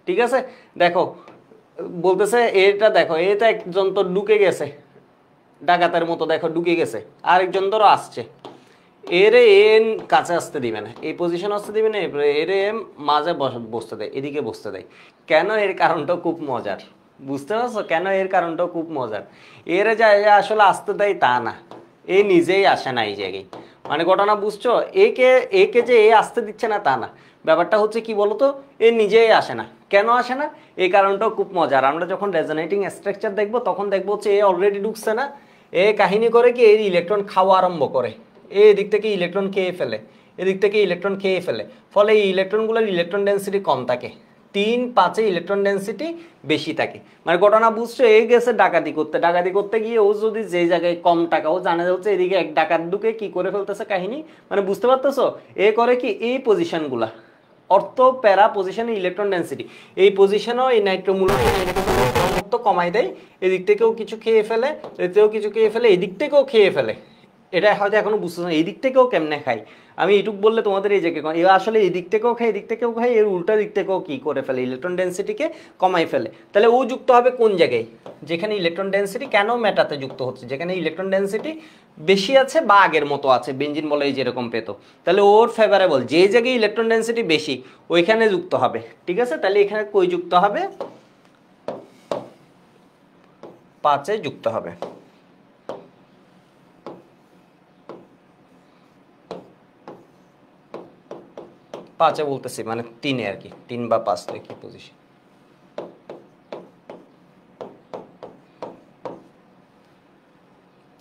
ঠিক আছে। দেখো বলতেছে এটা, দেখো এটা একজন তো ঢুকে গেছে, ডাকাতের মতো দেখো ঢুকে গেছে, আরেকজন ধরো আসছে, এরে এন কাছে আসতে দিবে না, এই পজিশন আসতে দিবে না, এরে মাঝে বসতে দেয়, এদিকে বসতে দেয়। কেন, এর কারণটাও খুব মজার, বুঝতে পারছো কেন, এর কারণটাও খুব মজার। এরে যা আসলে আসতে দেয় তা না, এ নিজেই আসে না এই জায়গায়, মানে ঘটনা বুঝছো, একে একে যে এ আসতে দিচ্ছে না তা না, ব্যাপারটা হচ্ছে কি বলতো, এ নিজেই আসে না, কেন আসে না, এই কারণটাও খুব মজার। আমরা যখন রেজোনেটিং স্ট্রাকচার দেখবো তখন দেখবো হচ্ছে এ অলরেডি ঢুকছে না, এ কাহিনী করে কি এই ইলেকট্রন খাওয়া আরম্ভ করে, এই দিক থেকে ইলেকট্রন খেয়ে ফেলে, এদিক থেকে ইলেকট্রন খেয়ে ফেলে, ফলে এই ইলেকট্রনগুলোর ইলেকট্রন ডেন্সিটি কম থাকে, 3-5 ইলেকট্রন ডেন্সিটি বেশি থাকে। মানে ঘটনা বুঝছো, এই গেছে ডাকাতি করতে গিয়ে ও যদি যে জায়গায় কম টাকা, ও জানা যাচ্ছে এদিকে এক ডাকাত ঢুকে কি করে ফেলতেছে কাহিনী, মানে বুঝতে পারতেছো, এ করে কি এই পজিশনগুলা অর্থ প্যারা পজিশনে ইলেকট্রন ডেন্সিটি, এই পজিশনেও এই নাইট্রোমূলক কমাই দেয়, এদিক থেকেও কিছু খেয়ে ফেলে, এতেও কিছু খেয়ে ফেলে, এদিক থেকেও খেয়ে ফেলে। এটা হয়তো এখনো বুঝতেছ না, এই দিক থেকেও কেমনে খাই, আমি এটুক বললে তোমাদের এই জায়গায় এ আসলে এই দিক থেকেও খাই, এদিক থেকেও খাই, এর উল্টা দিক থেকেও কি করে ফেলে, ইলেকট্রন ডেন্সিটিকে কমাই ফেলে। তাহলে ও যুক্ত হবে কোন জায়গায়, যেখানে ইলেকট্রন ডেন্সিটি কেন মেটাতে যুক্ত হচ্ছে, যেখানে ইলেকট্রন ডেন্সিটি বেশি আছে বা আগের মতো আছে, বেঞ্জিন বলে যেরকম পেতো, তাহলে ওর ফেভারেবল যে জায়গায় ইলেকট্রন ডেন্সিটি বেশি ওইখানে যুক্ত হবে। ঠিক আছে, তাহলে এখানে কই যুক্ত হবে, 5-এ যুক্ত হবে। পাঁচে বলতেছি মানে 3-এ আর কি, 3 বা 5 তো একই পজিশন।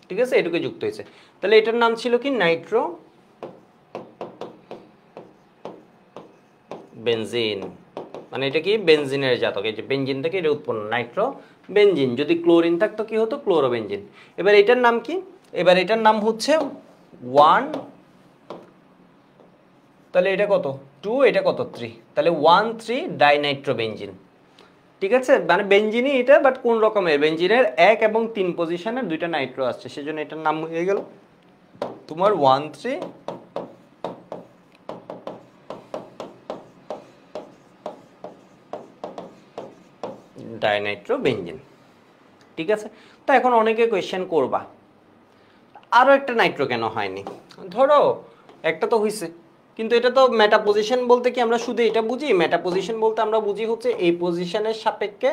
ঠিক আছে, এটুকু যুক্ত হয়েছে। তাহলে এটার নাম ছিল কি, নাইট্রো বেনজিন। মানে এটা কি বেনজিনের জাতক, এই যে বেনজিন থেকে এটা উৎপন্ন, নাইট্রো বেনজিন। যদি ক্লোরিন থাকতো কি হতো, ক্লোরোবেনজিন। এবার এটার নাম কি, এবার এটার নাম হচ্ছে 1, তাহলে এটা কত 2, এটা কত 3, তাহলে 1,3 ডাইনাইট্রোবেনজিন। ঠিক আছে, মানে বেনজিনই এটা, বাট কোন রকমের বেনজিনের 1 এবং 3 পজিশনের দুইটা নাইট্রো আসছে, সেজন্য এটার নাম হয়ে গেল তোমার 1,3 ডাইনাইট্রোবেনজিন। ঠিক আছে, তো এখন অনেকে কোয়েশ্চেন করবা আরো একটা নাইট্রো কেন হয়নি, ধরো একটা তো হইছে, কিন্তু এটা তো মেটা পজিশন বলতে কি আমরা শুধু এটা বুঝি, মেটা পজিশন বলতে আমরা বুঝি হচ্ছে এই পজিশনের সাপেক্ষে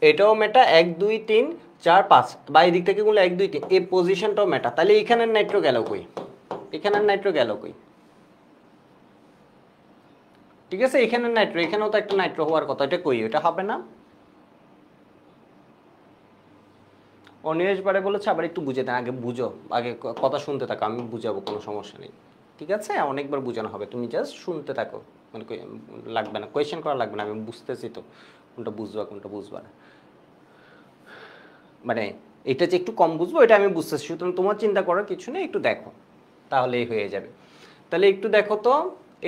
এটাও মেটা, 1 2 3 4 5 বা এই দিক থেকে গুলো 1 2 3, এই পজিশনটাও মেটা। তাহলে এখানের নাইট্রো গেল কই, এখানের নাইট্রো গেল কই? ঠিক আছে, এখানের নাইট্রো, এখানেও তো একটা নাইট্রো হওয়ার কথা, এটা কই, এটা হবে না। অনিমেষ বারে বলেছে আবার একটু বুঝে দেন, আগে বুঝো, আগে কথা শুনতে থাকো, আমি বুঝাবো, কোনো সমস্যা নেই। ঠিক আছে, অনেকবার বুঝানো হবে, তুমি জাস্ট শুনতে থাকো, মানে লাগবে না, কোয়েশ্চেন করা লাগবে না, আমি বুঝতেছি তো কোনটা বুঝবা কোনটা বুঝবা না। মানে এটা যে একটু কম বুঝবো এটা আমি বুঝতেছি, সুতরাং তোমার চিন্তা করার কিছু নেই, একটু দেখো তাহলেই হয়ে যাবে। তাহলে একটু দেখো তো,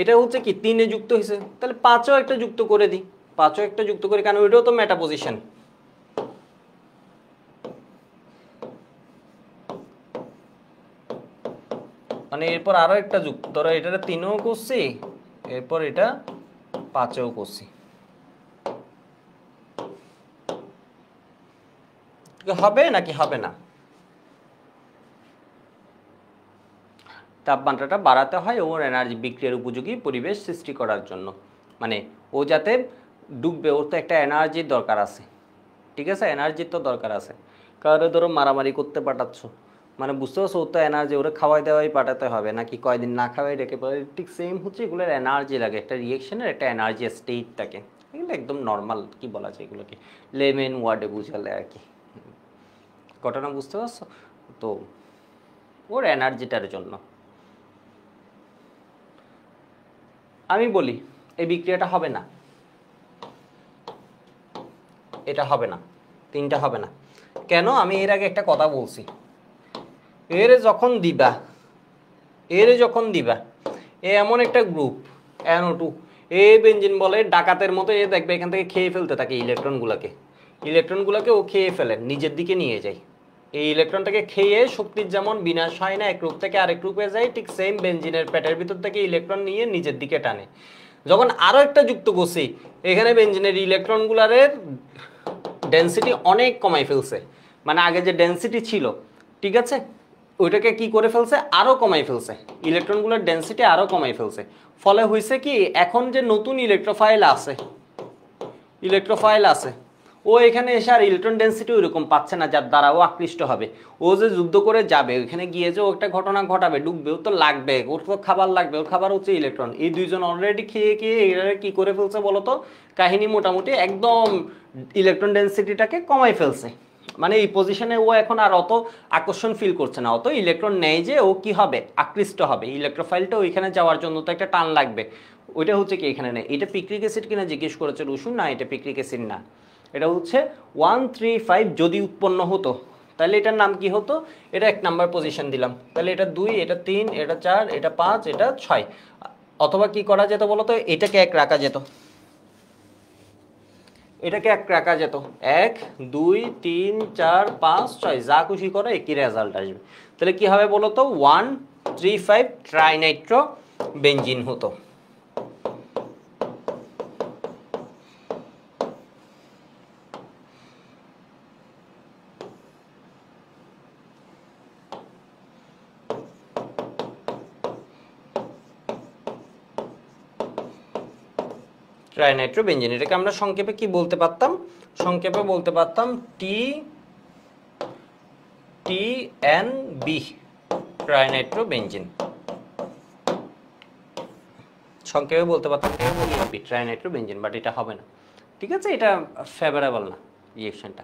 এটা হচ্ছে কি 3-এ যুক্ত হয়েছে, তাহলে 5-ও একটা যুক্ত করে দিই, 5-ও একটা যুক্ত করি, কারণ ওইটাও তো মেটা পজিশন। মানে এরপর আরো একটা যুক্ত, ধরো এটা 3-এও করছি, এরপর এটা 5-এও করছি, হবে নাকি হবে না? তাপমাত্রাটা বাড়াতে হয় ওর এনার্জি বিক্রিয়ার উপযোগী পরিবেশ সৃষ্টি করার জন্য, মানে ও যাতে ডুববে, ওর তো একটা এনার্জির দরকার আছে। ঠিক আছে, এনার্জির তো দরকার আছে, কারণ ধরো মারামারি করতে পাঠাচ্ছ, মানে বুঝতে পারছো, ওর তো এনার্জি, ওরা খাওয়াই দাওয়াই পাঠাতে হবে, নাকি কয়দিন না খাওয়াই রেখে পড়ে, ঠিক সেম হচ্ছে এগুলোর এনার্জি লাগে, একটা রিয়েকশনের একটা এনার্জি স্টেট থাকে, এগুলো একদম নর্মাল, কি বলা যায় এগুলোকে লেমেন ওয়ার্ডে বুঝালে আর কি, ঘটনা বুঝতে পারছো তো, ওর এনার্জিটার জন্য। আমি বলি এই বিক্রিয়াটা হবে না, এটা হবে না, 3টা হবে না কেন? আমি এর আগে একটা কথা বলছি, এর যখন দিবা, এ এমন একটা গ্রুপ NO2, এ বেনজিন বলে ডাকাতের মতো, এ দেখবে এখান থেকে খেয়ে ফেলতে থাকে ইলেকট্রনগুলোকে ও খেয়ে ফেলে, নিজের দিকে নিয়ে যায়। এই ইলেকট্রনটাকে খেয়ে শক্তির যেমন বিনাশ হয় না, এক রূপ থেকে আরেক রূপে যায়, ঠিক সেম বেনজিনের পেটের ভিতর থেকে ইলেকট্রন নিয়ে নিজের দিকে টানে। যখন আরো একটা যুক্ত করছি, এখানে বেনজিনের ইলেকট্রনগুলার ডেনসিটি অনেক কমাই ফেলছে, মানে আগে যে ডেনসিটি ছিল, ঠিক আছে, ওইটাকে কি করে ফেলছে, আরো কমাই ফেলছে, ইলেকট্রনগুলোর ডেনসিটি আরো কমাই ফেলছে। ফলে হয়েছে কি, এখন যে নতুন ইলেকট্রোফাইল আছে, ও এখানে এসে আর ইলেকট্রন ডেনসিটি ওইরকম পাচ্ছে না, যার দ্বারা ও আকৃষ্ট হবে। ও যে যুদ্ধ করে যাবে, ওইখানে গিয়ে যে ও একটা ঘটনা ঘটাবে, ডুববে, ও তো লাগবে, ওর তো খাবার লাগবে, ওর খাবার হচ্ছে ইলেকট্রন। এই দুইজন অলরেডি খেয়ে এরা কি করে ফেলছে বলতো, কাহিনী মোটামুটি একদম ইলেকট্রন ডেনসিটিটাকে কমাই ফেলছে। মানে এই পজিশনে ও এখন আর অত আকর্ষণ ফিল করছে না, অত ইলেকট্রন নেয় যে ও কি হবে, আকৃষ্ট হবে। ইলেকট্রোফাইলটা ওইখানে যাওয়ার জন্য তো একটা টান লাগবে, ওইটা হচ্ছে কি এখানে নেই। এটা পিক্রিক অ্যাসিড কিনা জিজ্ঞেস করেছে রসুন, না এটা পিক্রিক অ্যাসিড না, এটা হচ্ছে 135 যদি উৎপন্ন হতো তাহলে এটার নাম কি হতো, এটা 1 নাম্বার পজিশন দিলাম, তাহলে এটা 2, এটা 3, এটা 4, এটা 5, এটা 6। অথবা কি করা যেত বলো তো, এটাকে 1 রাখা যেত, এটাকে 1 রাখা যেত, 1 2 3 4 5 6, যা খুশি করো একই রেজাল্ট আসবে। তাহলে কি হবে বলো তো, 135 ট্রাইনাইট্রো বেনজিন হতো। ট্রাইনাইট্রোবেনজিন, এটাকে আমরা সংক্ষেপে কি বলতে পারতাম, সংক্ষেপে বলতে পারতাম TNB, ট্রাইনাইট্রোবেনজিন। সংক্ষেপে বলতে পারতাম TNB, ট্রাইনাইট্রোবেনজিন, বাট এটা হবে না। ঠিক আছে, এটা ফেভারেবল না রিঅ্যাকশনটা।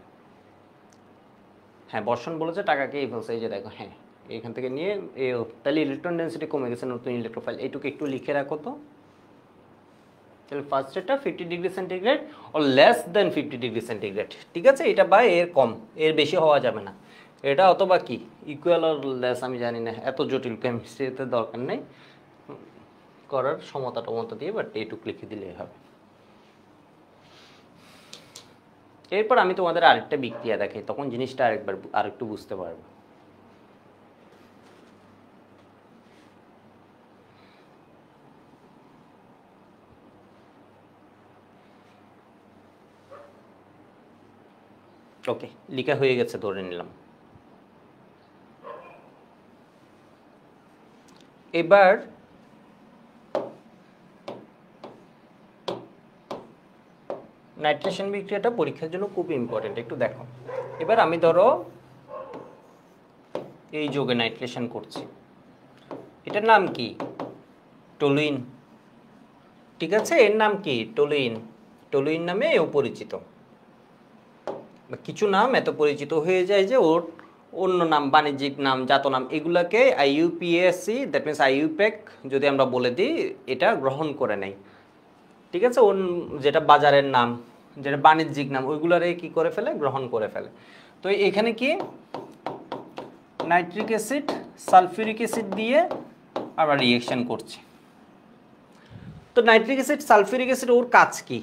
হ্যাঁ, বর্ষণ বলেছে টাকাকে এই বলছে, এই যে দেখো, হ্যাঁ এখান থেকে নিয়ে তাহলে ইলেকট্রন ডেন্সিটি কমে গেছে, নতুন ইলেকট্রোফাইল। এইটুকু একটু লিখে রাখো তো। তাহলে ফার্স্ট এটা 50 degree centigrade or less than 50 degree centigrade. ঠিক আছে, এটা বা এর কম, এর বেশি হওয়া যাবে না। এটা অথবা কি ইকুয়াল অর লেস, আমি জানি না, এত জটিল কেমিস্ট্রিতে দরকার নেই করার, সমতা টমতা দিয়ে, বাট এইটুকু লিখে দিলেই হবে। এরপর আমি তোমাদের আরেকটা বিক্রিয়া দেখাই, তখন জিনিসটা আরেকটু বুঝতে পারবে। ওকে, লিখা হয়ে গেছে ধরে নিলাম। এবার নাইট্রেশন বিক্রিয়াটা পরীক্ষার জন্য খুব ইম্পর্টেন্ট, একটু দেখো। এবার আমি ধরো এই যোগে নাইট্রেশন করছি, এটার নাম কি, টলুইন। ঠিক আছে, এর নাম কি, টলুইন। টলুইন নামে এও পরিচিত, কিছু নাম এত পরিচিত হয়ে যায় যে ওর অন্য নাম, বাণিজ্যিক নাম, জাত নাম, এগুলাকে IUPAC, দ্যাট মিনস IUPAC যদি আমরা বলে দিই, এটা গ্রহণ করে নেয়। ঠিক আছে, ওর যেটা বাজারের নাম, যেটা বাণিজ্যিক নাম, ওইগুলারে কি করে ফেলে, গ্রহণ করে ফেলে। তো এখানে কি নাইট্রিক অ্যাসিড সালফিউরিক অ্যাসিড দিয়ে আমরা রিঅ্যাকশন করছি। তো নাইট্রিক অ্যাসিড সালফিউরিক অ্যাসিড, ওর কাজ কি,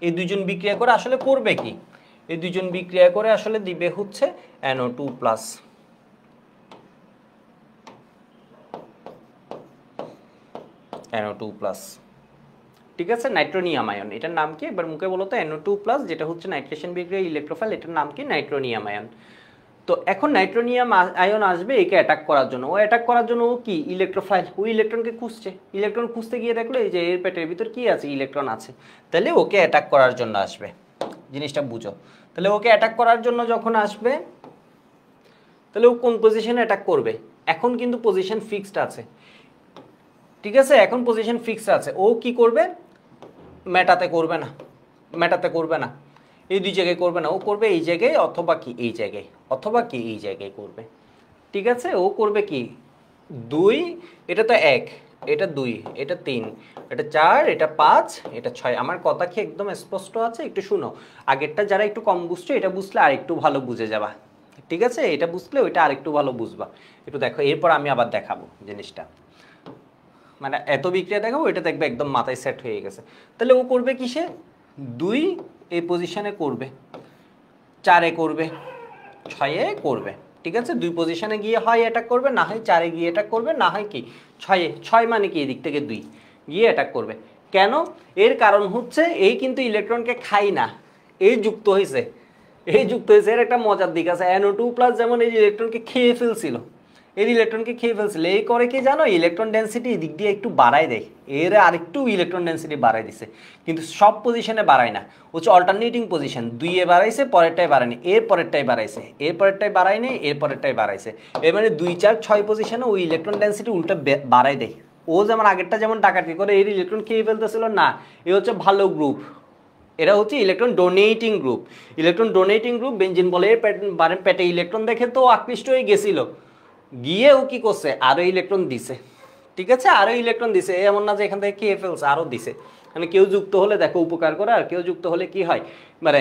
এই দুইজন বিক্রিয়া করে আসলে করবে কি, এই দুইজন বিক্রিয়া করে আসলে দিবে হচ্ছে NO2+। NO2+, ঠিক আছে, নাইট্রোনিয়াম আয়ন, এটার নাম কি একবার মুখে বলো তো, NO2+, যেটা হচ্ছে নাইট্রেশন বিক্রিয়া ইলেকট্রোফাইল, এটার নাম কি, নাইট্রোনিয়াম আয়ন। তো এখন নাইট্রোনিয়াম আয়ন আসবে একে অ্যাটাক করার জন্য, ও অ্যাটাক করার জন্য ও কি, ইলেকট্রোফাইল, ওই ইলেকট্রনকে খুঁজছে, ইলেকট্রন খুঁজতে গিয়ে দেখলো এই যে এর পেটের ভিতর কি আছে, ইলেকট্রন আছে, তাহলে ওকে অ্যাটাক করার জন্য আসবে। জিনিসটা বুঝো, তাহলে ওকে অ্যাটাক করার জন্য যখন আসবে, তাহলে ও কোন পজিশনে অ্যাটাক করবে, এখন কিন্তু পজিশন ফিক্সড আছে। ঠিক আছে, এখন পজিশন ফিক্সড আছে, ও কি করবে, মেটাতে করবে না, মেটাতে করবে না, এই দুই জায়গায় করবে না, ও করবে এই জায়গায় অথবা কি এই জায়গায়, অথবা কি এই জায়গায় করবে। ঠিক আছে, ও করবে কি 2, এটা তো 1, এটা 2, এটা 3, এটা 4, এটা 5, এটা 6। আমার কথা কি একদম স্পষ্ট আছে, একটু শুনো। আগেরটা যারা একটু কম বুঝছো, এটা বুঝলে আর একটু ভালো বুঝে যাবা। ঠিক আছে, এটা বুঝলে ওইটা আরেকটু ভালো বুঝবা। একটু দেখো, এরপর আমি আবার দেখাবো জিনিসটা, মানে এত বিক্রিয়া দেখাবো, এটা দেখবে একদম মাথায় সেট হয়ে গেছে। তাহলে ও করবে কিসে, 2 এই পজিশনে করবে, 4-এ করবে, 6-এ করবে। ঠিক আছে, 2 পজিশনে গিয়ে হয় অ্যাটাক করবে, না হয় 4-এ গিয়ে অ্যাটাক করবে, না হয় কি 6-এ, 6 মানে কি এদিক থেকে 2 গিয়ে অ্যাটাক করবে। কেন, এর কারণ হচ্ছে এই কিন্তু ইলেকট্রনকে খাই না, এই যুক্ত হয়েছে, এই যুক্ত হয়েছে। এর একটা মজার দিক আছে, NO2+ যেমন এই ইলেকট্রনকে খেয়ে ফেলছিল, এর ইলেকট্রনকে খেয়ে ফেলছিল, এই করে কি জানো, ইলেকট্রন ডেন্সিটি এদিক দিয়ে একটু বাড়ায় দেয়, এর আরেকটু ইলেকট্রন ডেন্সিটি বাড়ায় দিছে, কিন্তু সব পজিশনে বাড়ায় না, হচ্ছে অল্টারনেটিং পজিশন, 2-এ বাড়াইছে, পরেরটাই বাড়ায়নি, এর পরেরটাই বাড়াইছে, এর পরেরটাই বাড়ায়নি, এর পরেরটাই বাড়াইছে। এর মানে 2, 4, 6 পজিশনে ওই ইলেকট্রন ডেন্সিটি উল্টা বাড়ায় দেয়। ও যেমন আগেরটা যেমন ডাকাতি করে এর ইলেকট্রন খেয়ে ফেলতেছিল না, এ হচ্ছে ভালো গ্রুপ, এরা হচ্ছে electron donating group. Electron donating group benzene বলে পেটে ইলেকট্রন দেখে তো আকৃষ্ট হয়ে গেছিল, গিয়ে ও কি করছে আরো ইলেকট্রন দিছে, ঠিক আছে, আরো ইলেকট্রন দিছে, এমন না যে এখান থেকে খেয়ে ফেলছে, আরো দিছে। মানে কেউ যুক্ত হলে দেখো উপকার করে, আর কেউ যুক্ত হলে কি হয় মানে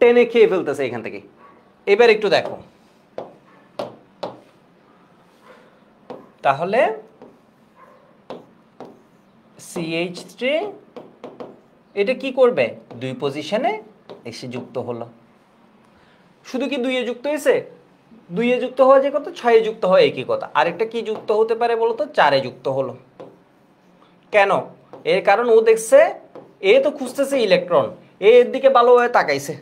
টেনে খেয়ে ফেলতেছে এখান থেকে। এবার একটু দেখো তাহলে CH3 এটা কি করবে, দুই পজিশনে এসে যুক্ত হলো। শুধু কি দুইয়ে যুক্ত হয়েছে, দুইয়ে যুক্ত হওয়া যে কথা, ছয়ে যুক্ত হয় একই কথা। আরেকটা কি যুক্ত হতে পারে বলতো, চারে যুক্ত হলো। কেন, এর কারণ ও দেখছে এ তো খুঁজতেছে ইলেকট্রন, এর দিকে ভালোভাবে তাকাইছে,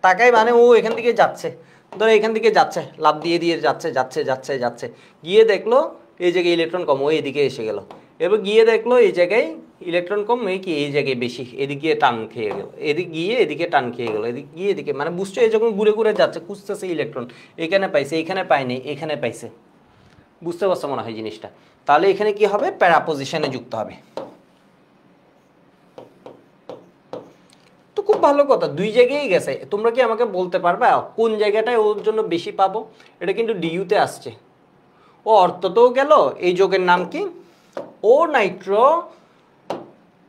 তাকাই মানে ও এখান থেকে যাচ্ছে, ধরো এখান থেকে যাচ্ছে, লাফ দিয়ে দিয়ে যাচ্ছে যাচ্ছে যাচ্ছে যাচ্ছে, গিয়ে দেখলো এই জায়গায় ইলেকট্রন কম, ও এদিকে এসে গেল। এবার গিয়ে দেখলো এই জায়গায় ইলেকট্রন কম, এই কি এই জায়গায় বেশি, এদিকে টান খেয়ে গেল, এদিকে গিয়ে এদিকে টান খেয়ে গেল, এদিকে গিয়ে এদিকে, মানে বুঝছো এই যখন ঘুরে ঘুরে যাচ্ছে খুঁজতেছে ইলেকট্রন, এখানে পাইছে এখানে পায়নি এখানে পাইছে। বুঝতে পারছো মনে হয় জিনিসটা? তাহলে এখানে কি হবে, প্যারা পজিশনে যুক্ত হবে। তো খুব ভালো কথা, দুই জায়গায় গেছে। তোমরা কি আমাকে বলতে পারবা কোন জায়গাটায় ওর জন্য বেশি পাবো? এটা কিন্তু ডিইউতে আসছে। ও অর্থতেও গেল, এই যোগের নাম কি, ও নাইট্রো।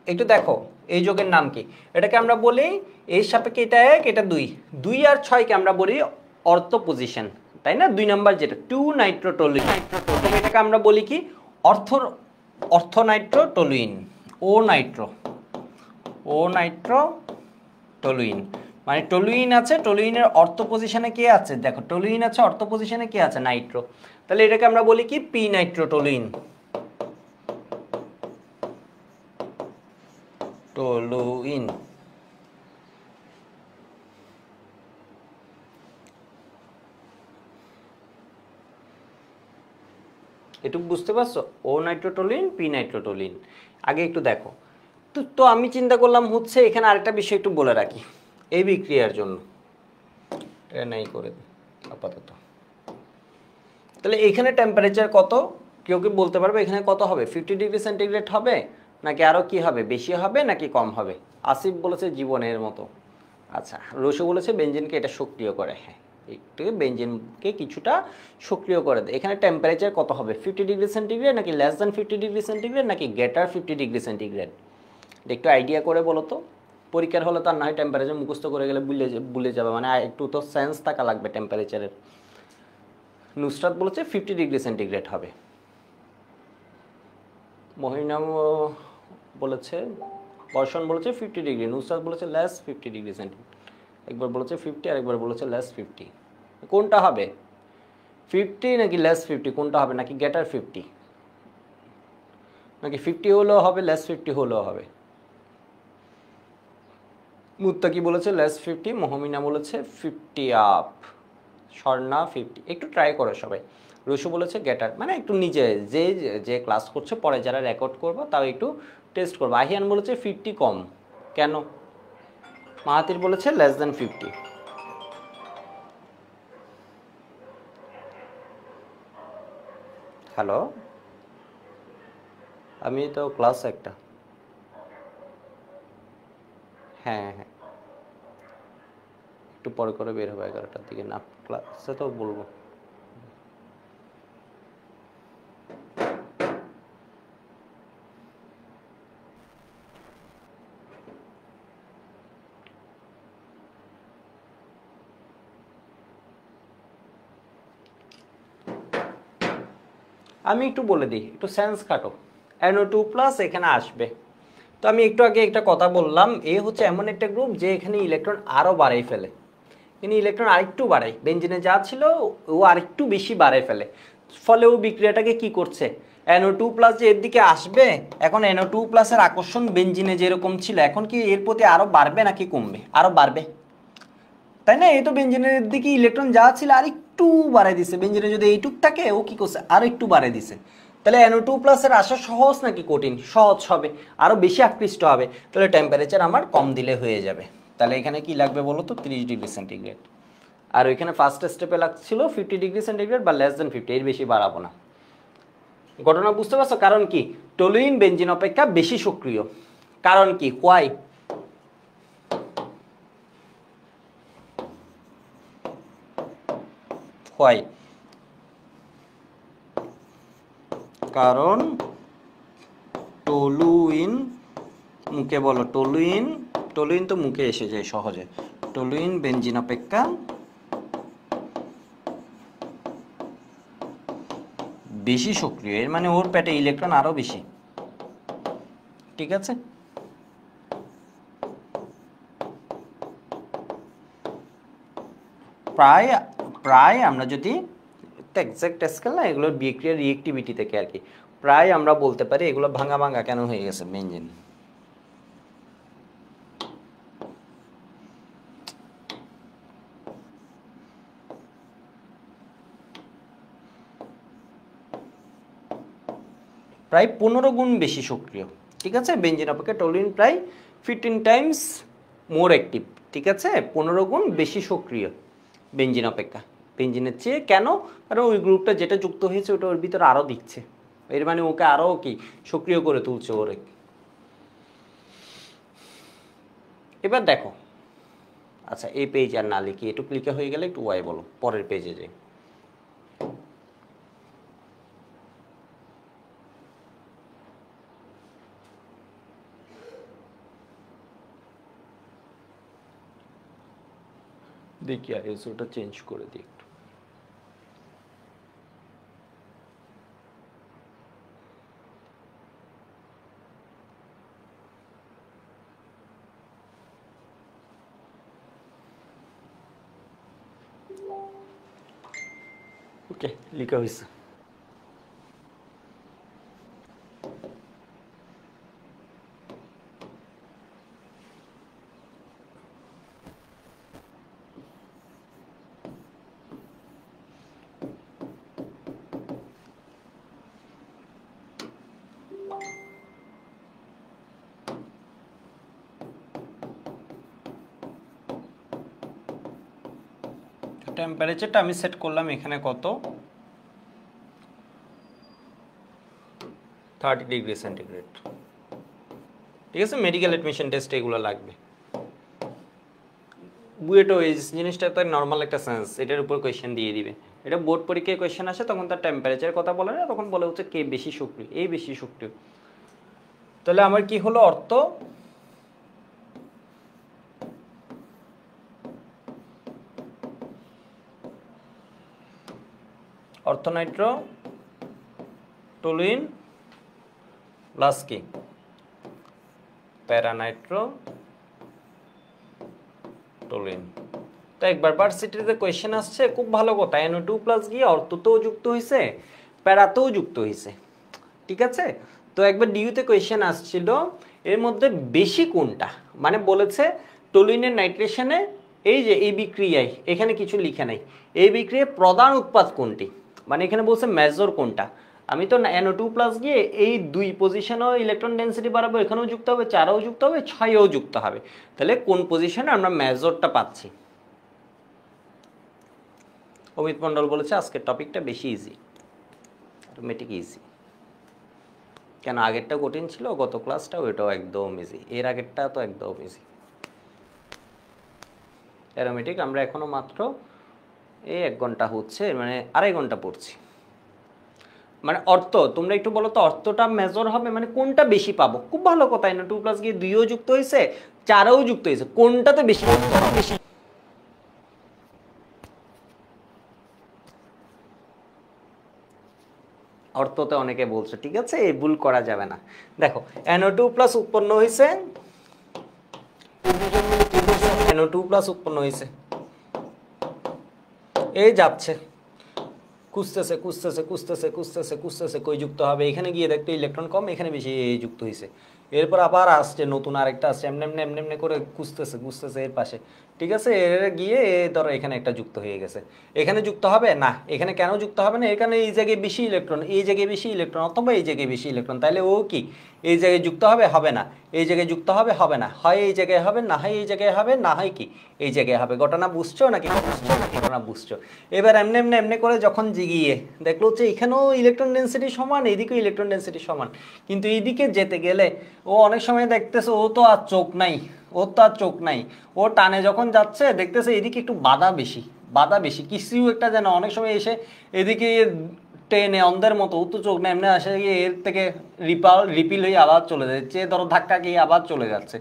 একটু দেখো এই যোগের নাম কি, এটাকে আমরা বলি এর সাপেক্ষে এটা 1 এটা 2, 2 আর 6 কে আমরা বলি অর্থ পজিশন, তাই না? 2 নাম্বার যেটা 2 নাইট্রোটলুইন, এটাকে আমরা বলি কি অর্থ নাইট্রোটলুইন, ও নাইট্রো টলুইন। মানে টলুইন আছে, টলুইনের অর্থ পজিশনে কে আছে, দেখো টলুইন আছে অর্থ পজিশনে কে আছে, নাইট্রো। তাহলে এটাকে আমরা বলি কি পি নাইট্রোটলুইন, টলুইন। এটুকু বুঝতে পারছো, ও নাইট্রোটলুইন পি নাইট্রোটলুইন। আগে একটু দেখো তো আমি চিন্তা করলাম হচ্ছে এখানে আরেকটা বিষয় একটু বলে রাখি, এই বিক্রিয়ার জন্য এটা নাই করে দিই আপাতত। তাহলে এখানে টেম্পারেচার কত, কেউ কি বলতে পারবে এখানে কত হবে? 50 ডিগ্রি সেন্টিগ্রেড হবে নাকি আরো কি হবে, বেশি হবে নাকি কম হবে? আসিফ বলেছে জীবনের মতো। আচ্ছা, রসু বলেছে বেঞ্জিনকে এটা সক্রিয় করে। হ্যাঁ, একটু বেঞ্জিনকে কিছুটা সক্রিয় করে দেয়। এখানে টেম্পারেচার কত হবে, 50 ডিগ্রি সেন্টিগ্রেড নাকি লেস দ্যান 50 ডিগ্রি সেন্টিগ্রেড নাকি গ্রেটার 50 ডিগ্রি সেন্টিগ্রেড? একটু আইডিয়া করে বলো তো। পরীক্ষার হলে তার না হয় টেম্পারেচার মুখস্থ করে গেলে ভুলে যাবে, মানে একটু তো সেন্স থাকা লাগবে টেম্পারেচারের। নুসরাত বলেছে 50 ডিগ্রি সেন্টিগ্রেড হবে। মহিনাম বলেছে, বর্ষণ বলেছে 50 ডিগ্রি, নুসরাত বলেছে লেস 50 ডিগ্রি সেন্টিগ্রেড। একবার বলেছে 50 আর একবার বলেছে লেস 50। কোনটা হবে, 50 নাকি লেস 50, কোনটা হবে? নাকি গ্রেটার 50, নাকি 50 হলেও হবে লেস 50 হলেও হবে? মুত্তাকি বলেছে লেস 50, মহমিনা বলেছে 50 আপ, স্বর্ণা 50। একটু ট্রাই করো সবাই। রসু বলেছে গেটার, মানে একটু নিজে যে যে ক্লাস করছে পরে যারা রেকর্ড করবো তাও একটু টেস্ট করবো। আহিয়ান বলেছে 50 কম, কেন? মাহাতির বলেছে লেস দ্যান 50। হ্যালো, আমি তো ক্লাস একটা, হ্যাঁ হ্যাঁ একটু পরে করে বের হবে 11টার দিকে, না ক্লাসে তো বলবো। আমি একটু বলে দিই, একটু সেন্স খাটো। NO2+ এখানে আসবে। তো আমি একটু আগে একটা কথা বললাম, এ হচ্ছে এমন একটা গ্রুপ যে এখানে ইলেকট্রন আরও বাড়াই ফেলে, কিন্তু ইলেকট্রন আরেকটু বাড়ায়, বেঞ্জিনে যা ছিল ও আরেকটু বেশি বাড়ায় ফেলে। ফলে ও বিক্রিয়াটাকে কি করছে, NO2+ যে এর দিকে আসবে, এখন NO2+ এর আকর্ষণ বেঞ্জিনে যেরকম ছিল এখন কি এর প্রতি আরও বাড়বে নাকি কমবে? আরও বাড়বে, তাই না? এই তো বেঞ্জিনের দিকে ইলেকট্রন যা ছিল আর একটু বাড়াই দিছে, বেঞ্জিনে যদি এইটুক থাকে ও কি করছে আর একটু বাড়াই দিছে। তাহলে NO2+ এর আসা সহজ নাকি কঠিন? সহজ হবে, আরো বেশি আকৃষ্ট হবে। তাহলে টেম্পারেচার আমার কম দিলে হয়ে যাবে। তাহলে এখানে কি লাগবে বলো তো, 30 ডিগ্রি সেন্টিগ্রেড। আর ওইখানে ফার্স্ট স্টেপে লাগছিল 50 ডিগ্রি সেন্টিগ্রেড বা লেস দেন 50, এর বেশি বাড়াবো না। ঘটনা বুঝতে পারছো? কারণ কি, টলুইন বেঞ্জিন অপেক্ষা বেশি সক্রিয়। কারণ কি, হোয়াই? হোয়াই? কারণ টলুইন, মুখে বলো টলুইন, টলুইন তো মুখে এসে যায় সহজে, টলুইন বেনজিন অপেক্ষা বেশি সক্রিয়, এর মানে ওর পেটে ইলেকট্রন আরো বেশি। ঠিক আছে, প্রায় প্রায় আমরা যদি এক্সাক্ট স্কেল না, এগুলোর বিক্রিয়ার রিঅ্যাক্টিভিটি থেকে আর কি, প্রায় আমরা বলতে পারি এগুলো ভাঙা ভাঙা কেন হয়ে গেছে বেনজিন। প্রায় 15 গুণ বেশি সক্রিয়। ঠিক আছে, বেনজিন অপেক্ষা টলুইন প্রায় 15 টাইমস মোর অ্যাক্টিভ। ঠিক আছে, 15 গুণ বেশি সক্রিয় বেনজিন অপেক্ষা, বেনজিনের চেয়ে। কেন? কারণ ওই গ্রুপটা যেটা যুক্ত হয়েছে ওটা ওর ভিতরে আরও দিচ্ছে, এর মানে ওকে আরও কি সক্রিয় করে তুলছে ওরে। এবার দেখো, আচ্ছা এই পেজ আর না লিখি, একটু ক্লিকে হয়ে গেলে একটু ওয়াই বলো, পরের পেজে যাই। দেখি আইএসওটা চেঞ্জ করে দিই একটু। ওকে, লিখা হয়েছে। টেম্পারেচারটা আমি সেট করলাম এখানে কত, 30 ডিগ্রি সেন্টিগ্রেড। ঠিক আছে, মেডিকেল অ্যাডমিশন টেস্টে এগুলো লাগবে। বুয়েটও এই জিনিসটা তো নর্মাল একটা সেন্স, এটার উপর কোয়েশ্চেন দিয়ে দিবে। এটা বোর্ড পরীক্ষায় কোয়েশ্চেন আসে, তখন তার টেম্পারেচার কথা বলে না, তখন বলে হচ্ছে কে বেশি সক্রিয়, এই বেশি সক্রিয়। তাহলে আমার কি হলো অর্থ, অর্থনাইট্রো টলুইন প্লাস কি প্যারানাইট্রো টলুইন। তো একবার ভার্সিটিতে কোয়েশ্চেন আসছে, খুব ভালো কথা, NO2 প্লাস গিয়ে অর্থতেও যুক্ত হয়েছে, প্যারাতেও যুক্ত হয়েছে। ঠিক আছে, তো একবার ডিইউতে কোয়েশ্চেন আসছিল এর মধ্যে বেশি কোনটা, মানে বলেছে টলুইনের নাইট্রেশনে এই যে এই বিক্রিয়ায়, এখানে কিছু লিখে নাই, এই বিক্রিয়ায় প্রধান উৎপাদ কোনটি, মানে এখানে বলছে মেজর কোনটা। আমি তো NO2 প্লাস গিয়ে এই দুই পজিশনেও ইলেকট্রন ডেন্সিটি বাড়াবো, এখানেও যুক্ত হবে, 4এও যুক্ত হবে, 6এও যুক্ত হবে, তাহলে কোন পজিশনে আমরা মেজরটা পাচ্ছি। অমিত মন্ডল বলেছে আজকের টপিকটা বেশি ইজি, অটোমেটিক ইজি। কেন আগেরটা কঠিন ছিল, গত ক্লাসটা ওইটাও একদম ইজি, এর আগেরটা তো একদম ইজি। অ্যারোমেটিক আমরা এখনো মাত্র এই 1 ঘন্টা হচ্ছে, মানে 2.5 ঘন্টা পড়ছি। মানে অর্থ তোমরা একটু বলো তো, অর্থটা মেজর হবে মানে কোনটা বেশি পাবো। খুব ভালো কথা, NO2 প্লাস গিয়ে 2ও যুক্ত হয়েছে, 4এও যুক্ত হয়েছে, কোনটাতে বেশি বেশি। অর্থতে অনেকে বলছে, ঠিক আছে, এই ভুল করা যাবে না। দেখো NO2 প্লাস উৎপন্ন হয়েছে, NO2 প্লাস উৎপন্ন হয়েছে, এই যাচ্ছে খুঁজতেছে খুঁজতেছে খুঁজতেছে খুঁজতেছে খুঁজতেছে, কই যুক্ত হবে, এখানে গিয়ে দেখতে ইলেকট্রন কম, এখানে বেশি যুক্ত হয়েছে। এরপর আবার আসছে নতুন আরেকটা আসছে, এমনি এমনি এমনি এমনি করে খুঁজতেছে খুঁজতেছে এর পাশে। ঠিক আছে, এর গিয়ে ধরো এখানে একটা যুক্ত হয়ে গেছে, এখানে যুক্ত হবে না, এখানে কেন যুক্ত হবে না, এখানে এই জায়গায় বেশি ইলেকট্রন, এই জায়গায় বেশি ইলেকট্রন, অথবা এই জায়গায় বেশি ইলেকট্রন, তাহলে ও কি এই জায়গায় যুক্ত হবে, হবে না, এই জায়গায় যুক্ত হবে, হবে না, হয় এই জায়গায় হবে, না হয় এই জায়গায় হবে, না হয় কি এই জায়গায় হবে। ঘটনা বুঝছো নাকি? ঘটনা বুঝছো। এবার এমনি এমনি এমনি করে যখন জিগিয়ে দেখলো হচ্ছে এখানেও ইলেকট্রন ডেন্সিটি সমান, এইদিকেও ইলেকট্রন ডেন্সিটি সমান, কিন্তু এইদিকে যেতে গেলে ও অনেক সময় দেখতেছে ও তো আর চোখ নাই, ওর তো আর চোখ নাই, ও টানে যখন যাচ্ছে দেখতেছে এদিকে একটু বাধা বেশি, বাধা বেশি, কিছু একটা যেন অনেক সময় এসে এদিকে টেনে অন্ধের মতো উত্তর চোখ না এমনি আসে গিয়ে এর থেকে রিপিল হয়ে আবার চলে যাচ্ছে, ধরো ধাক্কা গিয়ে আবার চলে যাচ্ছে,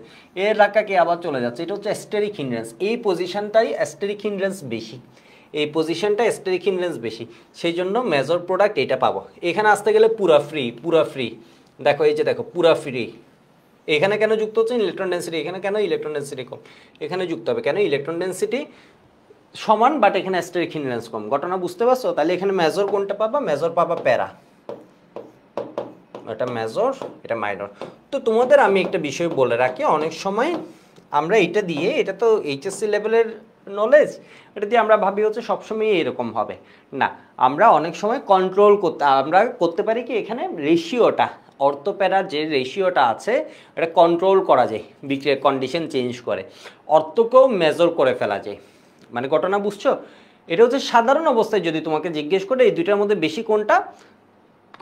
এর ধাক্কা গিয়ে আবার চলে যাচ্ছে, এটা হচ্ছে স্টেরিক হিন্ড্রেন্স। এই পজিশনটাই স্টেরিক হিন্ড্রেন্স বেশি, এই পজিশনটা স্টেরিক হিন্ড্রেন্স বেশি, সেই জন্য মেজর প্রোডাক্ট এটা পাবো। এখানে আসতে গেলে পুরা ফ্রি, পুরা ফ্রি, দেখো এই যে দেখো পুরা ফ্রি। এখানে কেন যুক্ত হচ্ছে ইলেকট্রন ডেন্সিটি, এখানে কেন ইলেকট্রন ডেন্সিটি কম, এখানে যুক্ত হবে কেন ইলেকট্রন ডেন্সিটি সমান বাট এখানে স্টেরিক হিন্ড্রেন্স কম। ঘটনা বুঝতে পারছো? তাহলে এখানে মেজর কোনটা পাবা, মেজর পাবা প্যারা, এটা মেজর এটা মাইনর। তো তোমাদের আমি একটা বিষয় বলে রাখি, অনেক সময় আমরা এটা দিয়ে, এটা তো এইচএসসি লেভেলের নলেজ, এটা দিয়ে আমরা ভাবি হচ্ছে সবসময় এরকম হবে না, আমরা অনেক সময় কন্ট্রোল করতে, আমরা করতে পারি কি এখানে রেশিওটা, অর্থপ্যারার যে রেশিওটা আছে এটা কন্ট্রোল করা যায়, বিক্রিয়ার কন্ডিশন চেঞ্জ করে অর্থকেও মেজর করে ফেলা যায়। মানে ঘটনা বুঝছো? এটা হচ্ছে সাধারণ অবস্থায় যদি তোমাকে জিজ্ঞেস করে এই দুইটার মধ্যে বেশি কোনটা,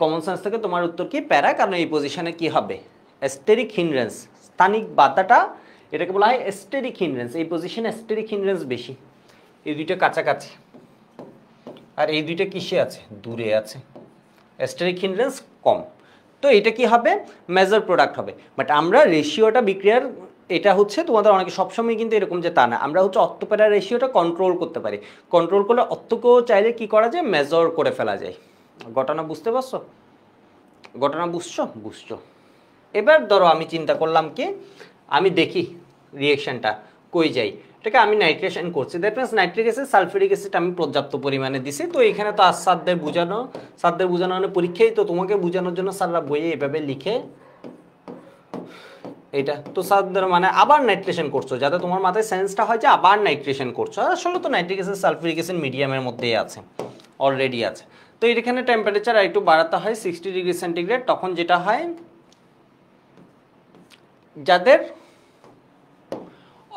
কমন সেন্স থেকে তোমার উত্তর কি প্যারা, কারণ এই পজিশনে কি হবে স্টেরিক হিন্ড্রেন্স, স্থানিক বাধাটা, এটাকে বলা হয় স্টেরিক হিন্ড্রেন্স, এই পজিশনে স্টেরিক হিন্ড্রেন্স বেশি, এই দুইটা কাছাকাছি আর এই দুইটা কিসে আছে, দূরে আছে, স্টেরিক হিন্ড্রেন্স কম। তো এটা কি হবে মেজর প্রোডাক্ট হবে। বাট আমরা রেশিওটা বিক্রিয়ার, এটা হচ্ছে তোমাদের অনেকে সবসময় কিন্তু এরকম যে তা না, আমরা হচ্ছে অর্থপ্যারা রেশিওটা কন্ট্রোল করতে পারি, কন্ট্রোল করলে অর্থকেও চাইলে কি করা যায় মেজর করে ফেলা যায়। ঘটনা বুঝতে পারছো? ঘটনা বুঝছো? বুঝছো। এবার ধরো আমি চিন্তা করলাম কি, আমি দেখি রিয়েকশনটা কই যাই, এটাকে আমি নাইট্রেশন করছি, that means nitric acid sulphuric acid আমি পর্যাপ্ত পরিমাণে দিছি। তো এখানে তো আর স্যারদের বোঝানো মানে পরীক্ষায় তো তোমাকে বোঝানোর জন্য স্যাররা বইয়ে এভাবে লিখে এটা তো স্যারদের মানে আবার নাইট্রেশন করছো, যাতে তোমার মাথায় সেন্সটা হয় যে আবার নাইট্রেশন করছো, আসলে তো নাইট্রিক অ্যাসিড সালফিউরিক অ্যাসিড মিডিয়ামের মধ্যেই আছে, অলরেডি আছে। তো এখানে টেম্পারেচার আর একটু বাড়াতে হয় 60 ডিগ্রি সেন্টিগ্রেড, তখন যেটা হয় যাদের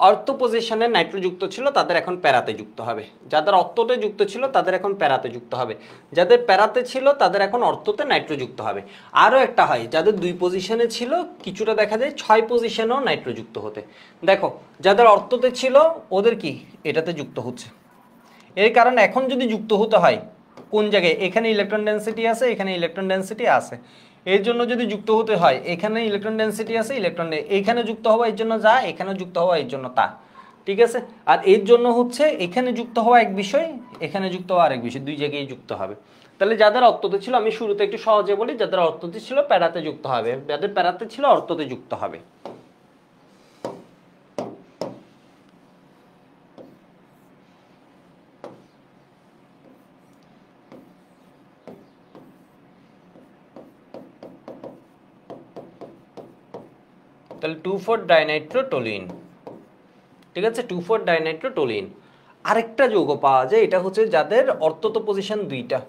অর্থ পজিশনে নাইট্রোযুক্ত ছিল তাদের এখন প্যারাতে যুক্ত হবে, যাদের অর্থতে যুক্ত ছিল তাদের এখন প্যারাতে যুক্ত হবে, যাদের প্যারাতে ছিল তাদের এখন অর্থতে নাইট্রোযুক্ত হবে। আরও একটা হয় যাদের 2 পজিশনে ছিল, কিছুটা দেখা যায় 6 পজিশনেও নাইট্রোযুক্ত হতে। দেখো যাদের অর্থতে ছিল ওদের কি এটাতে যুক্ত হচ্ছে, এর কারণে এখন যদি যুক্ত হতে হয় কোন জায়গায়, এখানে ইলেকট্রন ডেন্সিটি আছে, এখানে ইলেকট্রন ডেন্সিটি আছে, এর জন্য যদি যুক্ত হতে হয় এখানে ইলেকট্রন ডেন্সিটি আছে, ইলেকট্রন এইখানে যুক্ত হওয়া এর জন্য যা, এখানে যুক্ত হওয়া এর জন্য তা, ঠিক আছে। আর এর জন্য হচ্ছে এখানে যুক্ত হওয়া এক বিষয়, এখানে যুক্ত হওয়া আরেক বিষয়, দুই জায়গায় যুক্ত হবে। তাহলে যাদের অর্থতে ছিল, আমি শুরুতে একটু সহজে বলি, যাদের অর্থতে ছিল প্যারাতে যুক্ত হবে, যাদের প্যারাতে ছিল অর্থতে যুক্ত হবে। তাহলে 2,4-ডাইনাইট্রোটোলুইন, ঠিক আছে, 2,4-ডাইনাইট্রোটোলুইন। আরেকটা যৌগ পাওয়া যায়, এটা হচ্ছে যাদের অর্থত পজিশন দুইটা,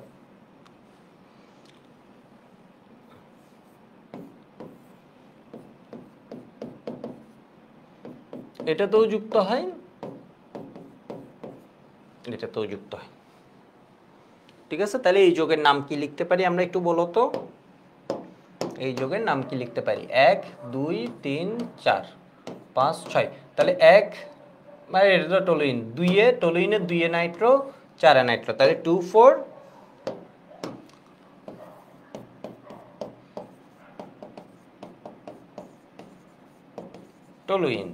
এটাতেও যুক্ত হয়, এটাতেও যুক্ত হয়, ঠিক আছে। তাহলে এই যৌগের নাম কি লিখতে পারি আমরা একটু বলো তো, এই যৌগের নাম কি লিখতে পারি? 1 2 3 4 5 6, তাহলে 1 মানে এটা তো টলুইন, 2 এ টলুইনে 2 এ নাইট্রো 4 এ নাইট্রো, তাহলে 2,4 টলুইন।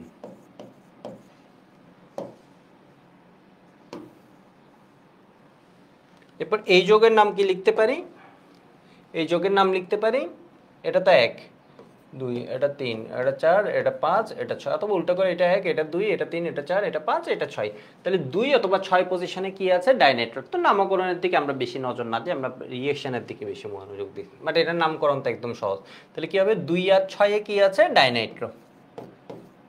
এরপর এই যৌগের নাম কি লিখতে পারি? এই যৌগের নাম লিখতে পারি, এটা তো 1 2, এটা 3, এটা 4, এটা 5, এটা 6, অথবা উল্টো করে এটা 1, এটা 2, এটা 3, এটা 4, এটা 5, এটা 6, তাহলে 2 অথবা 6 পজিশনে কি আছে ডাইনাইট্রো। তো নামকরণের দিকে আমরা বেশি নজর না দিই, আমরা রিঅ্যাকশনের দিকে বেশি মনোযোগ দিই, বাট এটার নামকরণ তো একদম সহজ। তাহলে কি হবে 2 আর 6 এ কি আছে ডাইনাইট্রো,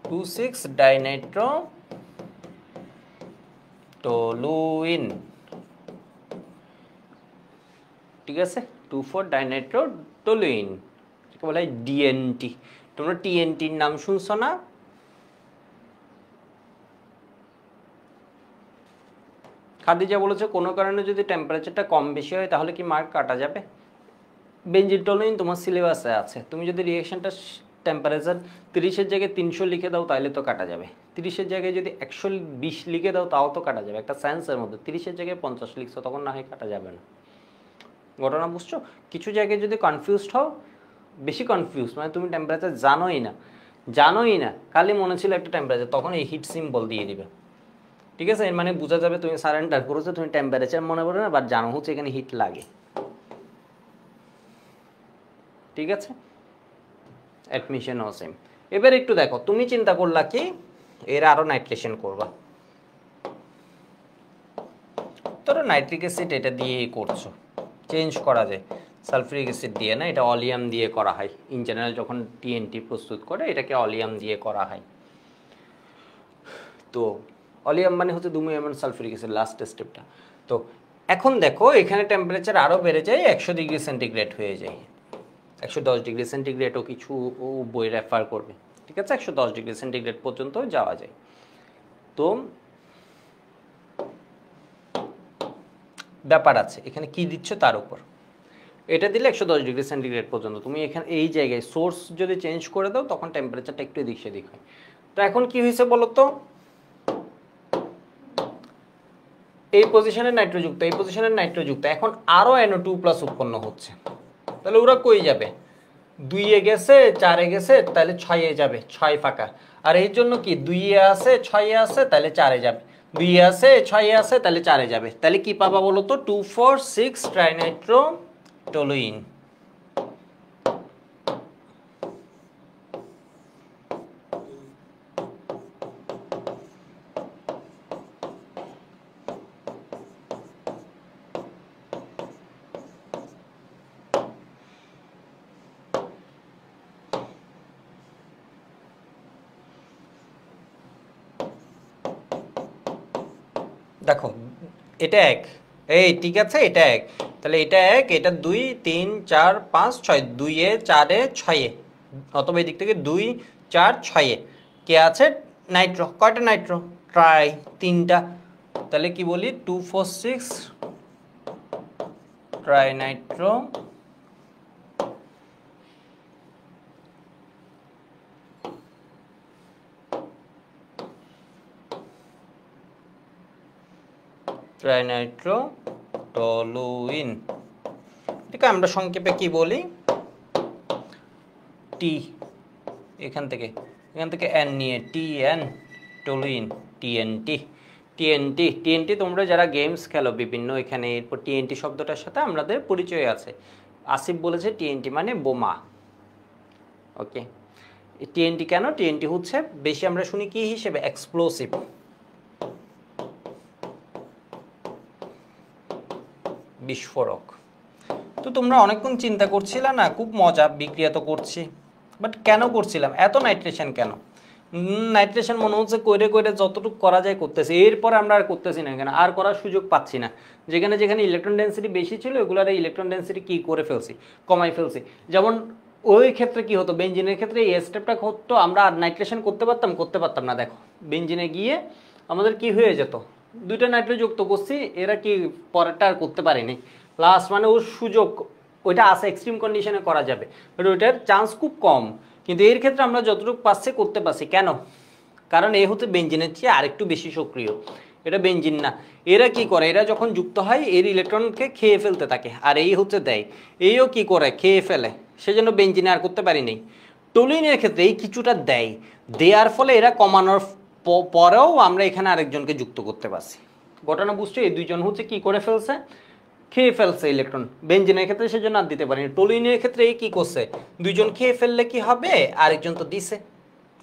2,6-ডাইনাইট্রো টলুইন, ঠিক আছে, 2,4-ডাইনাইট্রো টলুইন, বলা হয় ডিএনটি। তোমরা টিএনটির নাম শুনছো না? খাদিজা বলেছে কোনো কারণে যদি টেম্পারেচারটা কম বেশি হয় তাহলে কি মার্ক কাটা যাবে? বেনজিল টলুইন তোমার সিলেবাসে আছে, তুমি যদি রিঅ্যাকশনটা টেম্পারেচার 30-এর জায়গায় 300 লিখে দাও তাহলে তো কাটা যাবে, 30-এর জায়গায় যদি 120 লিখে দাও তাও তো কাটা যাবে। একটা সায়েন্সের মধ্যে 30-এর জায়গায় 50 লিখছো তখন না হয় কাটা যাবে না। ঘটনা বুঝছো? কিছু জায়গায় যদি কনফিউজড হও, বেশি কনফিউজ মানে তুমি টেম্পারেচার জানোই না, খালি মনে ছিল একটা টেম্পারেচার, তখন এই হিট সিম্বল দিয়ে দিবে। ঠিক আছে, এর মানে বোঝা যাবে তুমি সারেন্ডার করেছো, তুমি টেম্পারেচার মনে পড়ে না, বাট জানো হচ্ছে এখানে হিট লাগে। ঠিক আছে, অ্যাডমিশনও সেম। এবার একটু দেখো, তুমি চিন্তা করলা কি এর আরো নাইট্রেশন করবা, ধরো নাইট্রিক অ্যাসিড এটা দিয়েই করছো, চেঞ্জ করা যায় সালফিউরিক অ্যাসিড দিয়ে না, এটা অলিয়াম দিয়ে করা হয়। ইন জেনারেল যখন টিএনটি প্রস্তুত করে এটাকে অলিয়াম দিয়ে করা হয়। তো অলিয়াম মানে হচ্ছে 2 mm সালফিউরিক অ্যাসিড, লাস্ট স্টেপটা। তো এখন দেখো এখানে টেম্পারেচার আরও বেড়ে যায়, 100 ডিগ্রি সেন্টিগ্রেড হয়ে যায়, 110 ডিগ্রি সেন্টিগ্রেডও কিছু বই রেফার করবে। ঠিক আছে, 110 ডিগ্রি সেন্টিগ্রেড পর্যন্ত যাওয়া যায়। তো ব্যাপার আছে এখানে কি দিচ্ছ তার উপর, এটা দিলে 110 ডিগ্রি সেন্টিগ্রেড পর্যন্ত, তুমি এখানে এই জায়গায় সোর্স যদি চেঞ্জ করে দাও তখন টেম্পারেচারটা একটু এদিক সেদিক হয়। তো এখন কি হয়েছে বলো তো, এই পজিশনে নাইট্রোযুক্ত, এই পজিশনে নাইট্রোযুক্ত, এখন আরও NO2+ উৎপন্ন হচ্ছে, তাহলে ওরা কই যাবে? 2-এ গেছে, 4-এ গেছে, তাহলে 6-এ যাবে, 6 ফাঁকা। আর এই জন্য কি 2-এ আছে, 6-এ আছে, তাহলে 4-এ যাবে, 2-এ আছে, 6-এ আছে, তাহলে 4-এ যাবে। তাহলে কি পাবা বলো তো, 2,4,6 ট্রাইনাইট্রোটলুইন। দেখো এটা 1, এই ঠিক আছে, এটা 1, তাহলে এটা 1, এটা 2, 3, 4, 5, 6, 2-এ, 4-এ, 6-এ, অথবা এই দিক থেকে 2, 4, 6-এ কে আছে? নাইট্রো। কয়টা নাইট্রো? ট্রাই, 3টা। তাহলে কি বলি, 2,4,6 ট্রাইনাইট্রো ট্রাইনাইট্রোটলুইন, ঠিক আছে, আমরা সংক্ষেপে কি বলি, টি, এখান থেকে এন নিয়ে TN টলুইন, টিএনটি তোমরা যারা গেমস খেলো বিভিন্ন, এখানে এরপর টিএনটি শব্দটার সাথে আমাদের পরিচয় আছে। আসিফ বলেছে টিএনটি মানে বোমা। ওকে, টিএনটি কেন? টিএনটি হচ্ছে বেশি আমরা শুনি কি হিসেবে, এক্সপ্লোসিভ। বিস্ফোরক। তো তোমরা অনেকক্ষণ চিন্তা করছিলা না, খুব মজা, বিক্রিয়া তো করছি, বাট কেন করছিলাম, এত নাইট্রেশন কেন? নাইট্রেশন মনে হচ্ছে কইরে যতটুকু করা যায় করতেছি, এরপরে আমরা আর করতেছি না, কেন আর করার সুযোগ পাচ্ছি না। যেখানে যেখানে ইলেকট্রন ডেন্সিটি বেশি ছিল ওগুলার ইলেকট্রন ডেন্সিটি কি করে ফেলছি, কমাই ফেলছি। যেমন ওই ক্ষেত্রে কি হতো, বেঞ্জিনের ক্ষেত্রে এই স্টেপটা হতো, আমরা আর নাইট্রেশন করতে পারতাম না। দেখো বেঞ্জিনে গিয়ে আমাদের কি হয়ে যেত, 2টা নাইট্রো যুক্ত করছি, এরা কি পরেরটা আর করতে পারেনি, লাস্ট মানে ওর সুযোগ ওইটা আছে, এক্সট্রিম কন্ডিশনে করা যাবে, বাট ওইটার চান্স খুব কম। কিন্তু এর ক্ষেত্রে আমরা যতটুকু করতে পারছি, কেন? কারণ এ হচ্ছে বেঞ্জিনের চেয়ে আরেকটু বেশি সক্রিয়, এটা বেঞ্জিন না। এরা কি করে, এরা যখন যুক্ত হয় এর ইলেকট্রনকে খেয়ে ফেলতে থাকে, আর এই হচ্ছে দেয়, এইও কি করে, খেয়ে ফেলে, সেজন্য বেঞ্জিনে আর করতে পারিনি। টলুইনের ক্ষেত্রে এই কিছুটা দেওয়ার ফলে এরা কমানোর পরেও আমরা এখানে আরেকজনকে যুক্ত করতে পারছি। ঘটনা বুঝছো, এই দুইজন হচ্ছে কি করে ফেলছে, খেয়ে ফেলছে ইলেকট্রন। বেঞ্জিনের ক্ষেত্রে সেজন্য আর দিতে পারিনি। টলুইনের ক্ষেত্রে এই কি করছে, দুইজন খেয়ে ফেললে কি হবে, আরেকজন তো দিছে,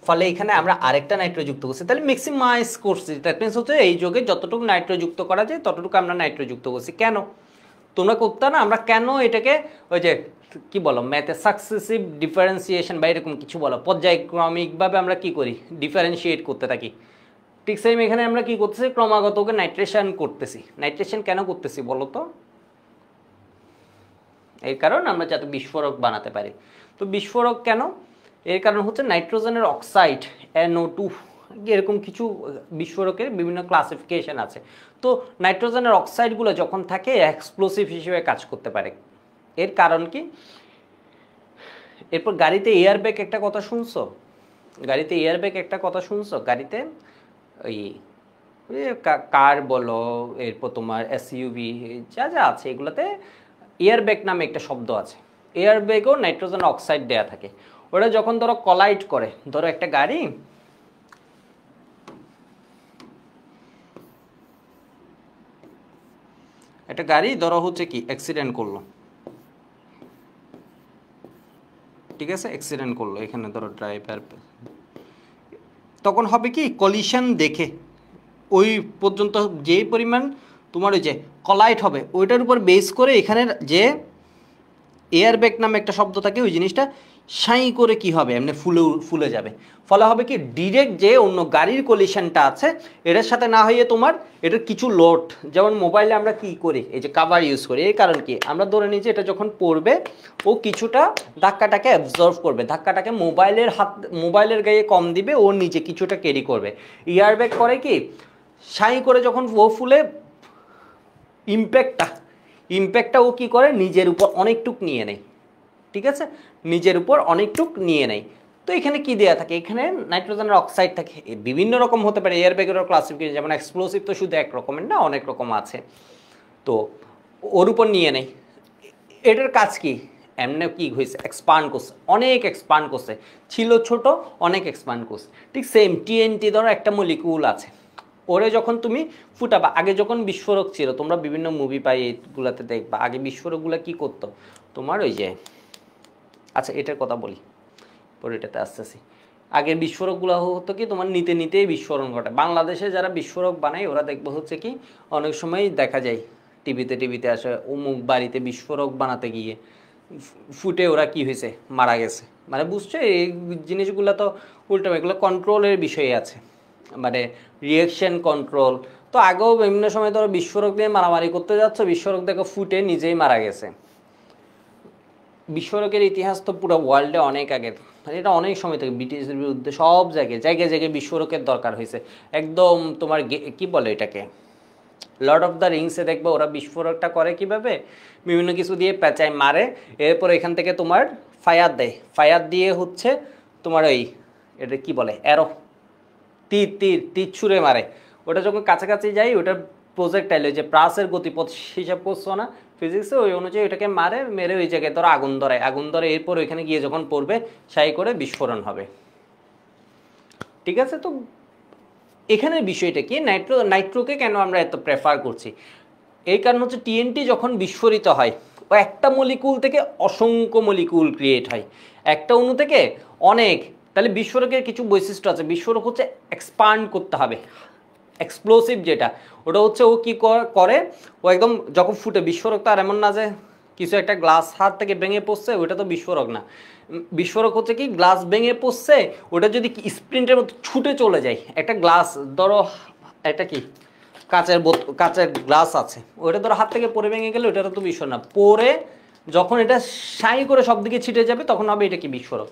ফলে এখানে আমরা আরেকটা নাইট্রো যুক্ত করছি, তাহলে ম্যাক্সিমাইজ করছি। দ্যাট মিনস হচ্ছে এই যোগে যতটুকু নাইট্রো যুক্ত করা যায় ততটুকু আমরা নাইট্রো যুক্ত করছি। কেন তোমরা করতে না, আমরা কেন এটাকে ওই যে কি বলো ম্যাথে সাকসেসিভ ডিফারেন্সিয়েশন বা এরকম কিছু বলো, পর্যায়ক্রমিকভাবে আমরা কি করি, ডিফারেন্সিয়েট করতে থাকি। ঠিক সেম এখানে আমরা কি করতেছি, ক্রমাগত ওকে নাইট্রেশন করতেছি। নাইট্রেশন কেন করতেছি বলো তো? এর কারণ আমরা যাতে বিস্ফোরক বানাতে পারি। তো বিস্ফোরক কেন? এর কারণ হচ্ছে নাইট্রোজেনের অক্সাইড, NO2, এরকম কিছু বিস্ফোরকের বিভিন্ন ক্লাসিফিকেশন আছে। তো নাইট্রোজেনের অক্সাইডগুলো যখন থাকে এক্সপ্লোসিভ হিসেবে কাজ করতে পারে। এর কারণ কি, এরপর গাড়িতে এয়ারব্যাগ একটা কথা শুনছো? গাড়িতে এয়ারব্যাগ একটা কথা শুনছো? গাড়িতে ওই কার বলো, এরপর তোমার এসইউভি যা যা আছে এগুলোতে এয়ারব্যাগ নামে একটা শব্দ আছে। এয়ারব্যাগও নাইট্রোজেন অক্সাইড দেয়া থাকে। ওটা যখন ধরো কলাইড করে, ধরো একটা গাড়ি ধরো হচ্ছে কি অ্যাক্সিডেন্ট করলো, ঠিক আছে, অ্যাক্সিডেন্ট করলো, এখানে ধরো ড্রাইভার, তখন হবে কি কলিশন দেখে ওই পর্যন্ত যে পরিমাণ তোমার ওই যে কলাইট হবে ওইটার উপর বেস করে এখানের যে এয়ারব্যাগ নামে একটা শব্দ থাকে, ওই জিনিসটা সাই করে কি হবে এমনি ফুলে যাবে। ফলে হবে কি ডিরেক্ট যে অন্য গাড়ির কলিশনটা আছে এটার সাথে না হয়ে তোমার এটার কিছু লোড, যেমন মোবাইলে আমরা কি করি এই যে কাভার ইউজ করি, এই কারণ কি আমরা ধরে নিই যে এটা যখন পড়বে ও কিছুটা ধাক্কাটাকে অ্যাবজর্ভ করবে, ধাক্কাটাকে মোবাইলের গায়ে কম দিবে, ও নিজে কিছুটা ক্যারি করবে। এয়ারব্যাগ করে কি সাই করে যখন ও ফুলে ইম্প্যাক্টটা ও কী করে নিজের উপর অনেকটুক নিয়ে নেয়, ঠিক আছে, নিজের উপর অনেকটুক নিয়ে নেয়। তো এখানে কি দেওয়া থাকে, এখানে নাইট্রোজেনের অক্সাইড থাকে, বিভিন্ন রকম হতে পারে এয়ারব্যাগেরও ক্লাসিফিকেশন, যেমন এক্সপ্লোসিভ তো শুধু এক রকমের না, অনেক রকম আছে। তো ওর উপর নিয়ে নেয়। এটার কাজ কি, এমনি কি হয়েছে এক্সপান্ড করছে, অনেক এক্সপান্ড করছে, ছিল ছোট অনেক এক্সপান্ড করছে। ঠিক সেম টিএনটি ধরো একটা মলিকিউল আছে, ওরে যখন তুমি ফুটাবা, আগে যখন বিস্ফোরক ছিল তোমরা বিভিন্ন মুভি পাই এইগুলাতে দেখবা, আগে বিস্ফোরকগুলো কি করতো তোমার ওই যে, আচ্ছা এটার কথা বলি পরে, এটাতে আসতেছি। আগের বিস্ফোরকগুলো হতো কি তোমার নিতে নিতেই বিস্ফোরণ ঘটে। বাংলাদেশে যারা বিস্ফোরক বানায় ওরা দেখবো হচ্ছে কি অনেক সময় দেখা যায় টিভিতে আসে অমুক বাড়িতে বিস্ফোরক বানাতে গিয়ে ফুটে ওরা কি হয়েছে মারা গেছে। মানে বুঝছো এই জিনিসগুলো তো উল্টো, এগুলো কন্ট্রোলের বিষয়ে আছে, মানে রিয়েকশন কন্ট্রোল। তো আগেও বিভিন্ন সময় ধরো বিস্ফোরক দিয়ে মারামারি করতে যাচ্ছ, বিস্ফোরক দেখো ফুটে নিজেই মারা গেছে। বিস্ফোরকের ইতিহাস তো পুরো ওয়ার্ল্ডে অনেক আগের, মানে এটা অনেক সময় থেকে ব্রিটিশদের বিরুদ্ধে সব জায়গায় বিস্ফোরকের দরকার হয়েছে। একদম তোমার কি বলে এটাকে, লর্ড অফ দ্য রিংসে দেখবে ওরা বিস্ফোরকটা করে কিভাবে, বিভিন্ন কিছু দিয়ে পেঁচায় মারে, এরপর এখান থেকে তোমার ফায়ার দেয়, ফায়ার দিয়ে হচ্ছে তোমার ওই এটা কি বলে অ্যারো, তীর ছুঁড়ে মারে। ওটা যখন কাছাকাছি যাই ওটার প্রজেক্টাইল ওই যে প্রাসের গতিপথ হিসাব করছো না ফিজিক্সে, ওই অনুযায়ী ওটাকে মেরে ওই জায়গায় ধরো আগুন ধরে এরপর ওইখানে গিয়ে যখন পড়বে সাই করে বিস্ফোরণ হবে, ঠিক আছে। তো এখানের বিষয়টা কি, নাইট্রোকে কেন আমরা এত প্রেফার করছি, এই কারণ হচ্ছে টিএনটি যখন বিস্ফোরিত হয় ও একটা মলিকুল থেকে অসংখ্য মলিকুল ক্রিয়েট হয়, একটা অণু থেকে অনেক। তাহলে বিস্ফোরকের কিছু বৈশিষ্ট্য আছে, বিস্ফোরক হচ্ছে এক্সপান্ড করতে হবে, এক্সপ্লোসিভ যেটা ওটা হচ্ছে ও কি করে, ও একদম যখন ফুটে, বিস্ফোরক তো আর এমন না যে কিছু একটা গ্লাস হাত থেকে ভেঙে পড়ছে ওটা তো বিস্ফোরক না। বিস্ফোরক হচ্ছে কি গ্লাস ভেঙে পড়ছে, ওটা যদি স্প্রিন্টের মতো ছুটে চলে যায়, একটা গ্লাস ধরো একটা কি কাচের গ্লাস আছে, ওইটা ধরো হাত থেকে পড়ে ভেঙে গেলে ওটা তো বিস্ফোরক না, পরে যখন এটা সাই করে সব দিকে ছিটে যাবে তখন হবে এটা কি বিস্ফোরক।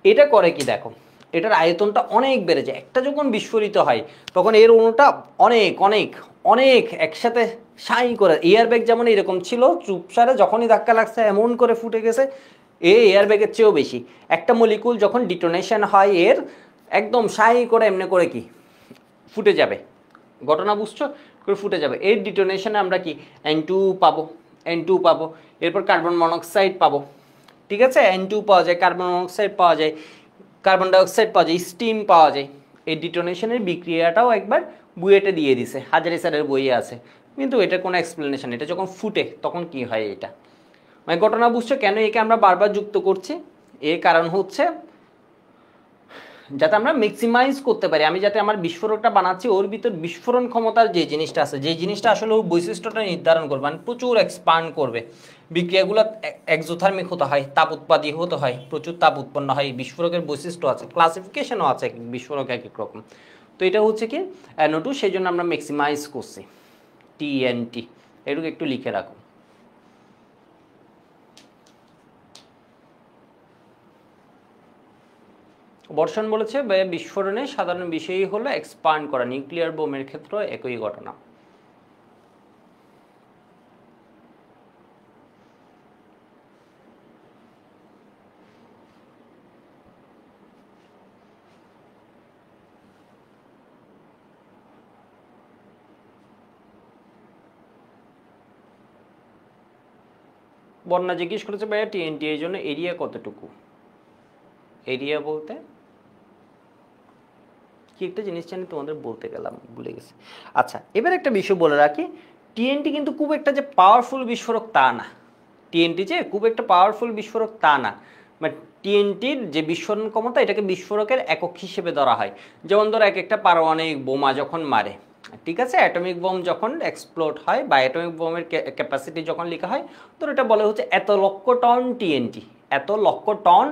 এটা করে কি দেখো, এটার আয়তনটা অনেক বেড়ে যায়, একটা যখন বিস্ফোরিত হয় তখন এর অণুটা অনেক অনেক অনেক একসাথে সাই করে, এয়ারব্যাগ যেমন এরকম ছিল চুপসারে যখনই ধাক্কা লাগছে এমন করে ফুটে গেছে, এয়ারব্যাগের চেয়েও বেশি। একটা মলিকুল যখন ডিটোনেশন হয় এর একদম সাই করে এমনি করে কি ফুটে যাবে, ঘটনা বুঝছো, করে ফুটে যাবে। এর ডিটোনেশনে আমরা কি N2 পাবো, এরপর কার্বন মনোক্সাইড পাবো, ঠিক আছে, N2 পাওয়া যায়, কার্বন মনোক্সাইড পাওয়া যায়, কার্বন ডাইঅক্সাইড পাওয়া যায়, স্টিম পাওয়া যায়। এই ডিটোনেশনের বিক্রিয়াটাও একবার বুয়েটে দিয়ে দিছে, হাজারি স্যারের বইয়ে আছে, কিন্তু এটার কোনো এক্সপ্লেনেশন, এটা যখন ফুটে তখন কি হয় এটা, মানে ঘটনা বুঝছো কেন একে আমরা বারবার যুক্ত করছি, এর কারণ হচ্ছে যাতে আমরা ম্যাক্সিমাইজ করতে পারি, আমি যাতে আমার বিস্ফোরকটা বানাচ্ছি ওর ভিতর বিস্ফোরণ ক্ষমতার যে জিনিসটা আছে, যে জিনিসটা আসলে ওর বৈশিষ্ট্যটা নির্ধারণ করবে, মানে প্রচুর এক্সপান্ড করবে, বিক্রিয়াগুলো এক্সোথার্মিক হতে হয়, তাপ উৎপাদী হতে হয়, প্রচুর তাপ উৎপন্ন হয়, বিস্ফোরকের বৈশিষ্ট্য আছে, ক্লাসিফিকেশনও আছে বিস্ফোরক এক এক রকম। তো এটা হচ্ছে কি NO2, সেই জন্য আমরা ম্যাক্সিমাইজ করছি TNT, এটুকু একটু লিখে রাখো। বর্ষণ বলেছে বিস্ফোরণের সাধারণ বিষয়ই হলো এক্সপান্ড করা, নিউক্লিয়ার বোমের ক্ষেত্রে একই ঘটনা। বন্যা জিজ্ঞেস করেছে ভাইয়া টিএনটি এর জন্য এরিয়া কতটুকু? এরিয়া বলতে কি একটা জিনিস জানি তোমাদের বলতে গেলাম, ভুলে গেছি। আচ্ছা, এবার একটা বিষয় বলে রাখি, টিএনটি কিন্তু খুব একটা যে পাওয়ারফুল বিস্ফোরক তা না। টিএনটি যে খুব একটা পাওয়ারফুল বিস্ফোরক তা না, বাট টিএনটির যে বিস্ফোরণ ক্ষমতা এটাকে বিস্ফোরকের একক হিসেবে ধরা হয়। যেমন ধরো এক একটা পারমাণবিক বোমা যখন মারে, ঠিক আছে, অ্যাটমিক বোম যখন এক্সপ্লোড হয় বা অ্যাটমিক বোমের ক্যাপাসিটি যখন লেখা হয়, তো এটা বলে হচ্ছে এত লক্ষ টন টিএনটি। এত লক্ষ টন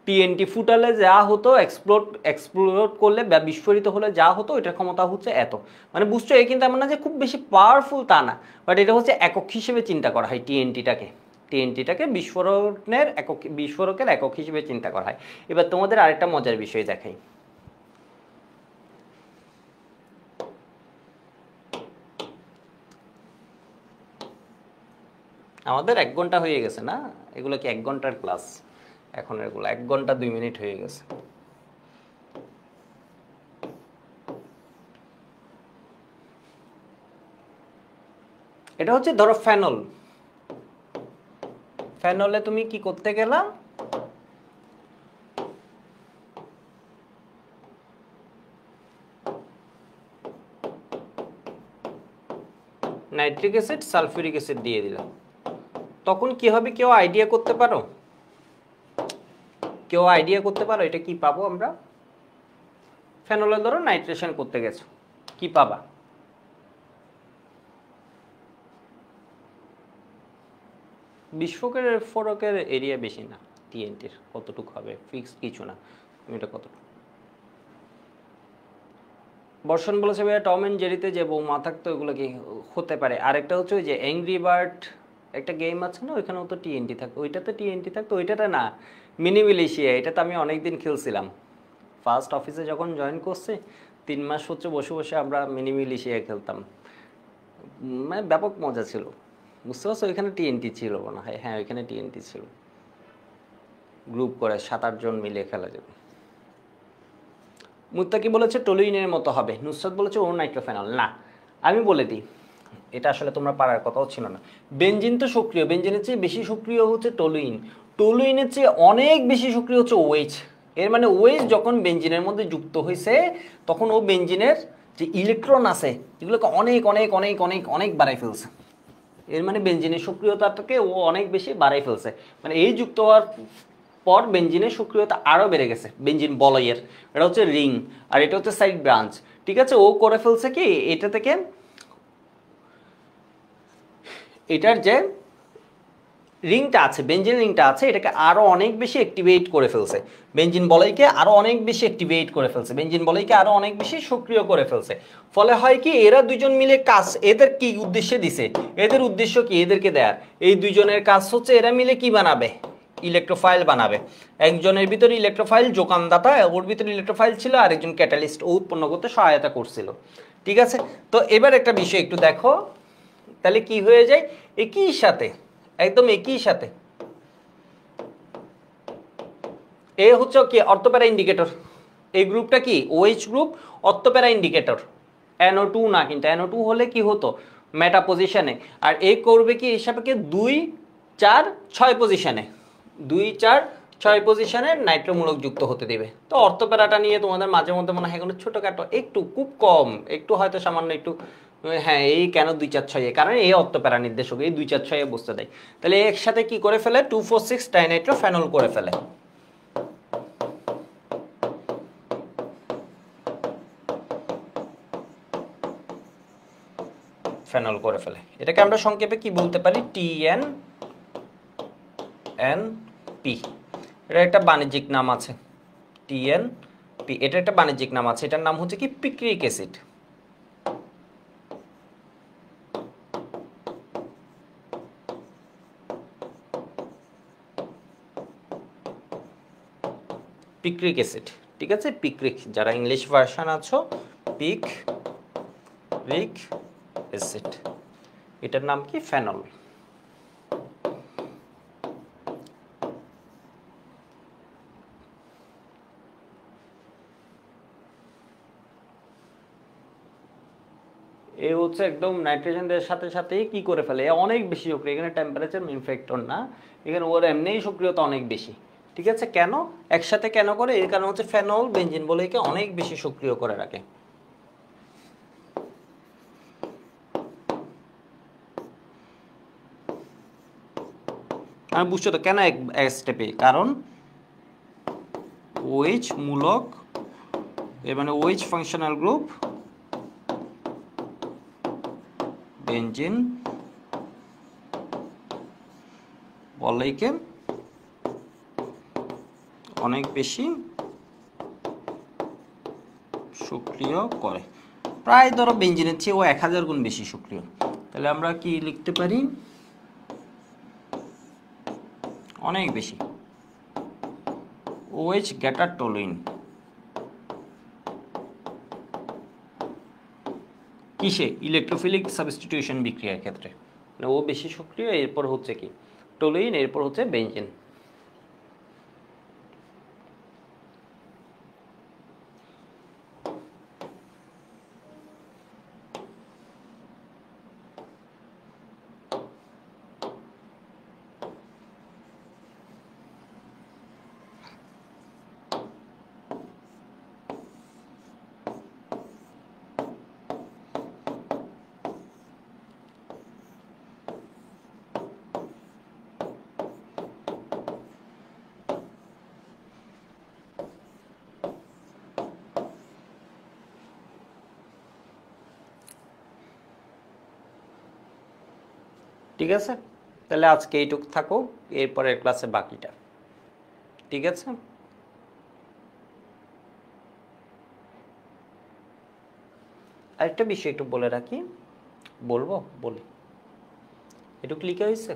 টিএনটি ফুটালে যা হতো, এক্সপ্লোড করলে বা বিস্ফোরিত হলে যা হতো, এটার ক্ষমতা হচ্ছে এত। মানে বুঝছো, এ কিন্তু এমন না যে খুব বেশি পাওয়ারফুল তা না, বাট এটা হচ্ছে একক হিসেবে চিন্তা করা হয় টিএনটিটাকে বিস্ফোরকের একক হিসেবে চিন্তা করা হয়। এবার তোমাদের আরেকটা মজার বিষয় দেখাই। আমাদের 1 ঘন্টা হয়ে গেছে না? এগুলো কি 1 ঘন্টার ক্লাস? এখন এগুলো 1 ঘন্টা 2 মিনিট হয়ে গেছে। এটা হচ্ছে ধরো ফেনল। ফেনলে তুমি কি করতে গেলা, নাইট্রিক অ্যাসিড সালফিউরিক অ্যাসিড দিয়ে দিলাম, তখন কি হবে কেউ আইডিয়া করতে পারো? এটা কি পাবো আমরা? ফেনলে ধরো নাইট্রেশন করতে গেছো, কি পাবা? বিস্ফোরকের এরিয়া বেশি না, টিএনটির কতটুকু হবে ফিক্সড কিছু না, তুমি এটা কতটুকু। বর্ষণ বলেছে ভাইয়া টম এন্ড জেরিতে যে বৌমা থাকতো ওগুলো কি হতে পারে। আরেকটা হচ্ছে ওই যে অ্যাংরি বার্ড একটা গেম আছে না, ওইখানেও তো টিএনটি থাকতো, ওইটাতে টিএনটি থাকতো, ওইটাতে না, মিনি মিলিশিয়া। এটা তো আমি অনেকদিন খেলছিলাম, ফার্স্ট অফিসে যখন জয়েন করছি 3 মাস হচ্ছে বসে বসে আমরা মিনি মিলিশিয়া খেলতাম, মানে ব্যাপক মজা ছিল। বুঝতে পারছো, ওইখানে টিএনটি ছিল না? হ্যাঁ, ওইখানে টিএনটি ছিল, গ্রুপ করে 7-8 জন মিলে খেলা যাবে। মুত্তাকি বলেছে টলুইনের মতো হবে, নুসরাত বলেছে ও নাইট্রোফেনল। না, আমি বলে দিই, এটা আসলে তোমরা পারার কথাও ছিল না। বেনজিন তো সক্রিয়, বেনজিনের চেয়ে বেশি সক্রিয় হচ্ছে টলুইন, টলুইনের চেয়ে অনেক বেশি সক্রিয় হচ্ছে ওএইচ। এর মানে ওএইচ যখন বেনজিনের মধ্যে যুক্ত হয়েছে, তখন ও বেনজিনের যে ইলেকট্রন আছে এগুলোকে অনেক অনেক অনেক অনেক অনেক বাড়াই ফেলছে। এর মানে বেনজিনের সক্রিয়তাটাকে ও অনেক বেশি বাড়াই ফেলছে, মানে এই যুক্ত হওয়ার পর বেনজিনের সক্রিয়তা আরও বেড়ে গেছে। বেনজিন বলয়ের এটা হচ্ছে রিং, আর এটা হচ্ছে সাইড ব্রাঞ্চ, ঠিক আছে। ও করে ফেলছে কি, এটা থেকে এটার যে রিংটা আছে, বেনজিন রিংটা আছে, এটাকে আরো অনেক বেশি অ্যাক্টিভেট করে ফেলছে। বেনজিন বলয়কে আরো অনেক বেশি অ্যাক্টিভেট করে ফেলছে, বেনজিন বলয়কে আরো অনেক বেশি সক্রিয় করে ফেলছে। ফলে হয় কি, এরা দুজন মিলে কাজ, এদের কি উদ্দেশ্যে দিছে, এদের উদ্দেশ্য কি এদেরকে দেয়ার। এই দুইজনের কাজ হচ্ছে এরা মিলে কি বানাবে, ইলেকট্রোফাইল বানাবে। একজনের ভিতরে ইলেকট্রোফাইল যোগানদাতা, ওর ভিতরে ইলেকট্রোফাইল ছিল, আর একজন ক্যাটালিস্ট, ও উৎপন্ন করতে সহায়তা করছিল, ঠিক আছে। তো এবার একটা বিষয় একটু দেখো, তাহলে কি হয়ে যায়, একই সাথে, একদম একই সাথে এ হচ্ছে কি অর্থোপ্যারা ইন্ডিকেটর। এই গ্রুপটা কি ওএইচ গ্রুপ, অর্থোপ্যারা ইন্ডিকেটর। NO2 না, কিন্তু NO2 হলে কি হতো মেটা পজিশনে, আর এ করবে কি হিসাবে 2 4 6 পজিশনে, 2 4 6 পজিশনে নাইট্রোমূলক যুক্ত হতে দিবে। তো অর্থোপ্যারাটা নিয়ে তোমাদের মাঝে মধ্যে মনে হয় কোনো ছোটখাটো একটু খুব কম, একটু হয়তো সামান্য একটু, হ্যাঁ এই কেন 2 4 6, কারণ এই অর্থোপ্যারা নির্দেশক এই 2 4 6 বুঝতে দেয়। তাহলে একসাথে কি করে ফেলে, 2,4,6 ডাইনাইট্রোফেনল করে ফেলে। ফেনল করে ফেলে, এটাকে আমরা সংক্ষেপে কি বলতে পারি, TNNP। এটা একটা বাণিজ্যিক নাম আছে, TNP, এটা একটা বাণিজ্যিক নাম আছে, এটার নাম হচ্ছে কি পিক্রিক অ্যাসিড। পিক্রিক অ্যাসিড, ঠিক আছে, পিক্রিক, যারা ইংলিশ ভার্সন আছো, পিক্রিক অ্যাসিড, এটার নাম কি ফেনল। এ হচ্ছে একদম নাইট্রোজেনের সাথে সাথেই কি করে ফেলে, এ অনেক বেশি সক্রিয়, এখানে টেম্পারেচার মেইন ফ্যাক্টর না, এখানে ওর এমনিই সক্রিয়তা অনেক বেশি। ঠিক আছে, কেন একসাথে কেন করে, এর কারণ হচ্ছে ফেনল বেনজিন বলে একে অনেক বেশি সক্রিয় করে রাখে। আমি বুঝছো তো কেন এক স্টেপে, কারণ ওএইচ মূলক, এর মানে ওএইচ ফাংশনাল গ্রুপ বেনজিন বললেইকে অনেক বেশি সক্রিয় করে, প্রায় ধরো বেনজিনের চেয়ে ও 1000 গুণ বেশি সক্রিয়। তাহলে আমরা কি লিখতে পারি, অনেক বেশি OH গ্যাটার টলুইন। কিসে, ইলেকট্রোফিলিক সাবস্টিটিউশন বিক্রিয়ার ক্ষেত্রে, মানে ও বেশি সক্রিয়, এরপর হচ্ছে কি টলুইন, এরপর হচ্ছে বেনজিন। ঠিক আছে, তাহলে আজকে এইটুক থাকো, এরপরের ক্লাসে বাকিটা। ঠিক আছে, আরেকটা বিষয় একটু বলে রাখি, বলবো বলি, একটু ক্লিক হয়েছে।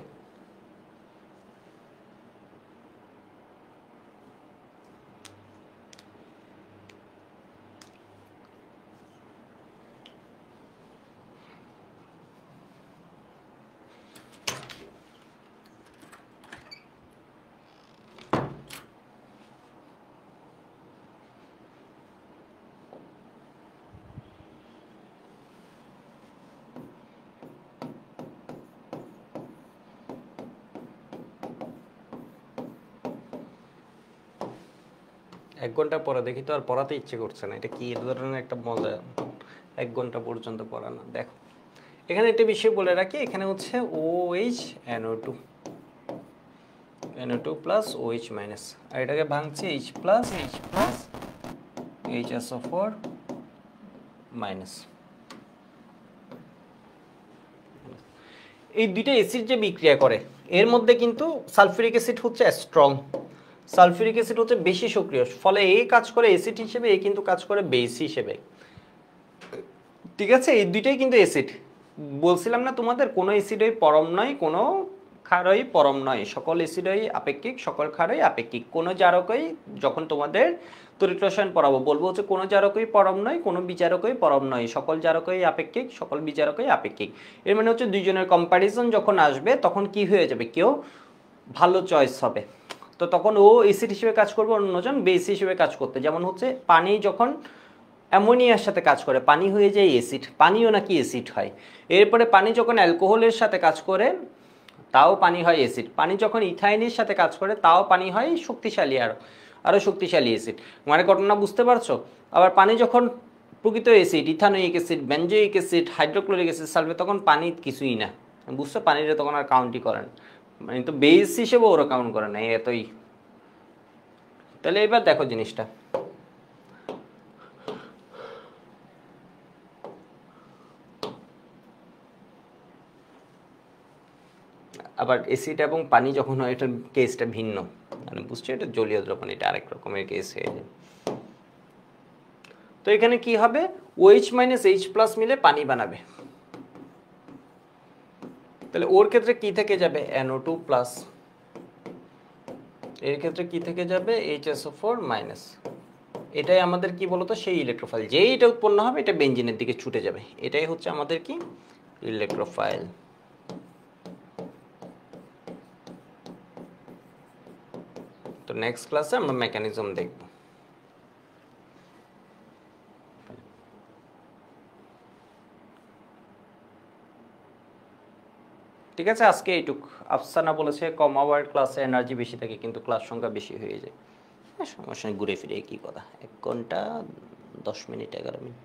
এক ঘন্টা পরে দেখি তো আর পড়াতে ইচ্ছে করছে না, এটা কি ধরনের একটা মজা, 1 ঘন্টা পর্যন্ত পড়ানো। দেখো এখানে একটা বিষয় বলে রাখি, এখানে হচ্ছে OH NO2 NO2 plus OH minus, আর এটাকে ভাঙছি H প্লাস HSO4 মাইনাস। এই দুইটা অ্যাসিড যে বিক্রিয়া করে, এর মধ্যে কিন্তু সালফিউরিক অ্যাসিড হচ্ছে স্ট্রং, সালফিউরিক অ্যাসিড হচ্ছে বেশি সক্রিয়, ফলে এ কাজ করে অ্যাসিড হিসেবে, এ কিন্তু কাজ করে বেস হিসেবে। ঠিক আছে, এই দুইটাই কিন্তু অ্যাসিড। বলছিলাম না তোমাদের, কোনো অ্যাসিডই পরম নয়, কোনো ক্ষারই পরম নয়, সকল অ্যাসিডই আপেক্ষিক, সকল ক্ষারই আপেক্ষিক। কোনো জারকই, যখন তোমাদের তড়িৎ রসায়ন পড়াবো বলবো হচ্ছে কোনো জারকই পরম নয়, কোনো বিচারকই পরম নয়, সকল জারকই আপেক্ষিক, সকল বিচারকই আপেক্ষিক। এর মানে হচ্ছে দুইজনের কম্প্যারিজন যখন আসবে তখন কি হয়ে যাবে, কেউ ভালো চয়েস হবে, তো তখন ও অ্যাসিড হিসেবে কাজ করবে, অন্যজন বেস হিসেবে কাজ করতে। যেমন হচ্ছে পানি যখন অ্যামোনিয়ার সাথে কাজ করে পানি হয়ে যায় অ্যাসিড, পানিও নাকি অ্যাসিড হয়। এরপরে পানি যখন অ্যালকোহলের সাথে কাজ করে তাও পানি হয় অ্যাসিড, পানি যখন ইথাইনের সাথে কাজ করে তাও পানি হয় শক্তিশালী, আরও শক্তিশালী অ্যাসিড। মানে ঘটনা বুঝতে পারছো? আবার পানি যখন প্রকৃত acid, ethanoic acid, benzoic acid, hydrochloric acid, sulphate, তখন পানি কিছুই না, বুঝছো? পানিটা তখন আর কাউন্টই করেন, মানে তো বেস হিসেবে ওরা কাউন্ট করে না, এতই। তাহলে এবার দেখো জিনিসটা, আবার অ্যাসিড এবং পানি যখন হয় এটার কেসটা ভিন্ন, মানে বুঝছো, এটা জলীয় দ্রবণ, এটা আরেক রকমের কেস হয়ে যায়। তো এখানে কি হবে, OH মাইনাস H প্লাস মিলে পানি বানাবে, তাহলে ওর ক্ষেত্রে কি থেকে যাবে, NO2 প্লাস, এর ক্ষেত্রে কি থেকে যাবে, HSO4 মাইনাস। এটাই আমাদের কি বলতো, সেই ইলেকট্রোফাইল, যেই এটা উৎপন্ন হবে এটা বেনজিনের দিকে ছুটে যাবে, এটাই হচ্ছে আমাদের কি ইলেকট্রোফাইল। তো নেক্সট ক্লাসে আমরা মেকানিজম দেখব। ঠিক আছে, আজকে এইটুক। আফসানা বলেছে কম আওয়ার ক্লাসে এনার্জি বেশি থাকে কিন্তু ক্লাস সংখ্যা বেশি হয়ে যায়। সমস্যা নেই, ঘুরে ফিরে কি কথা, 1 ঘন্টা 10 মিনিট 11 মিনিট।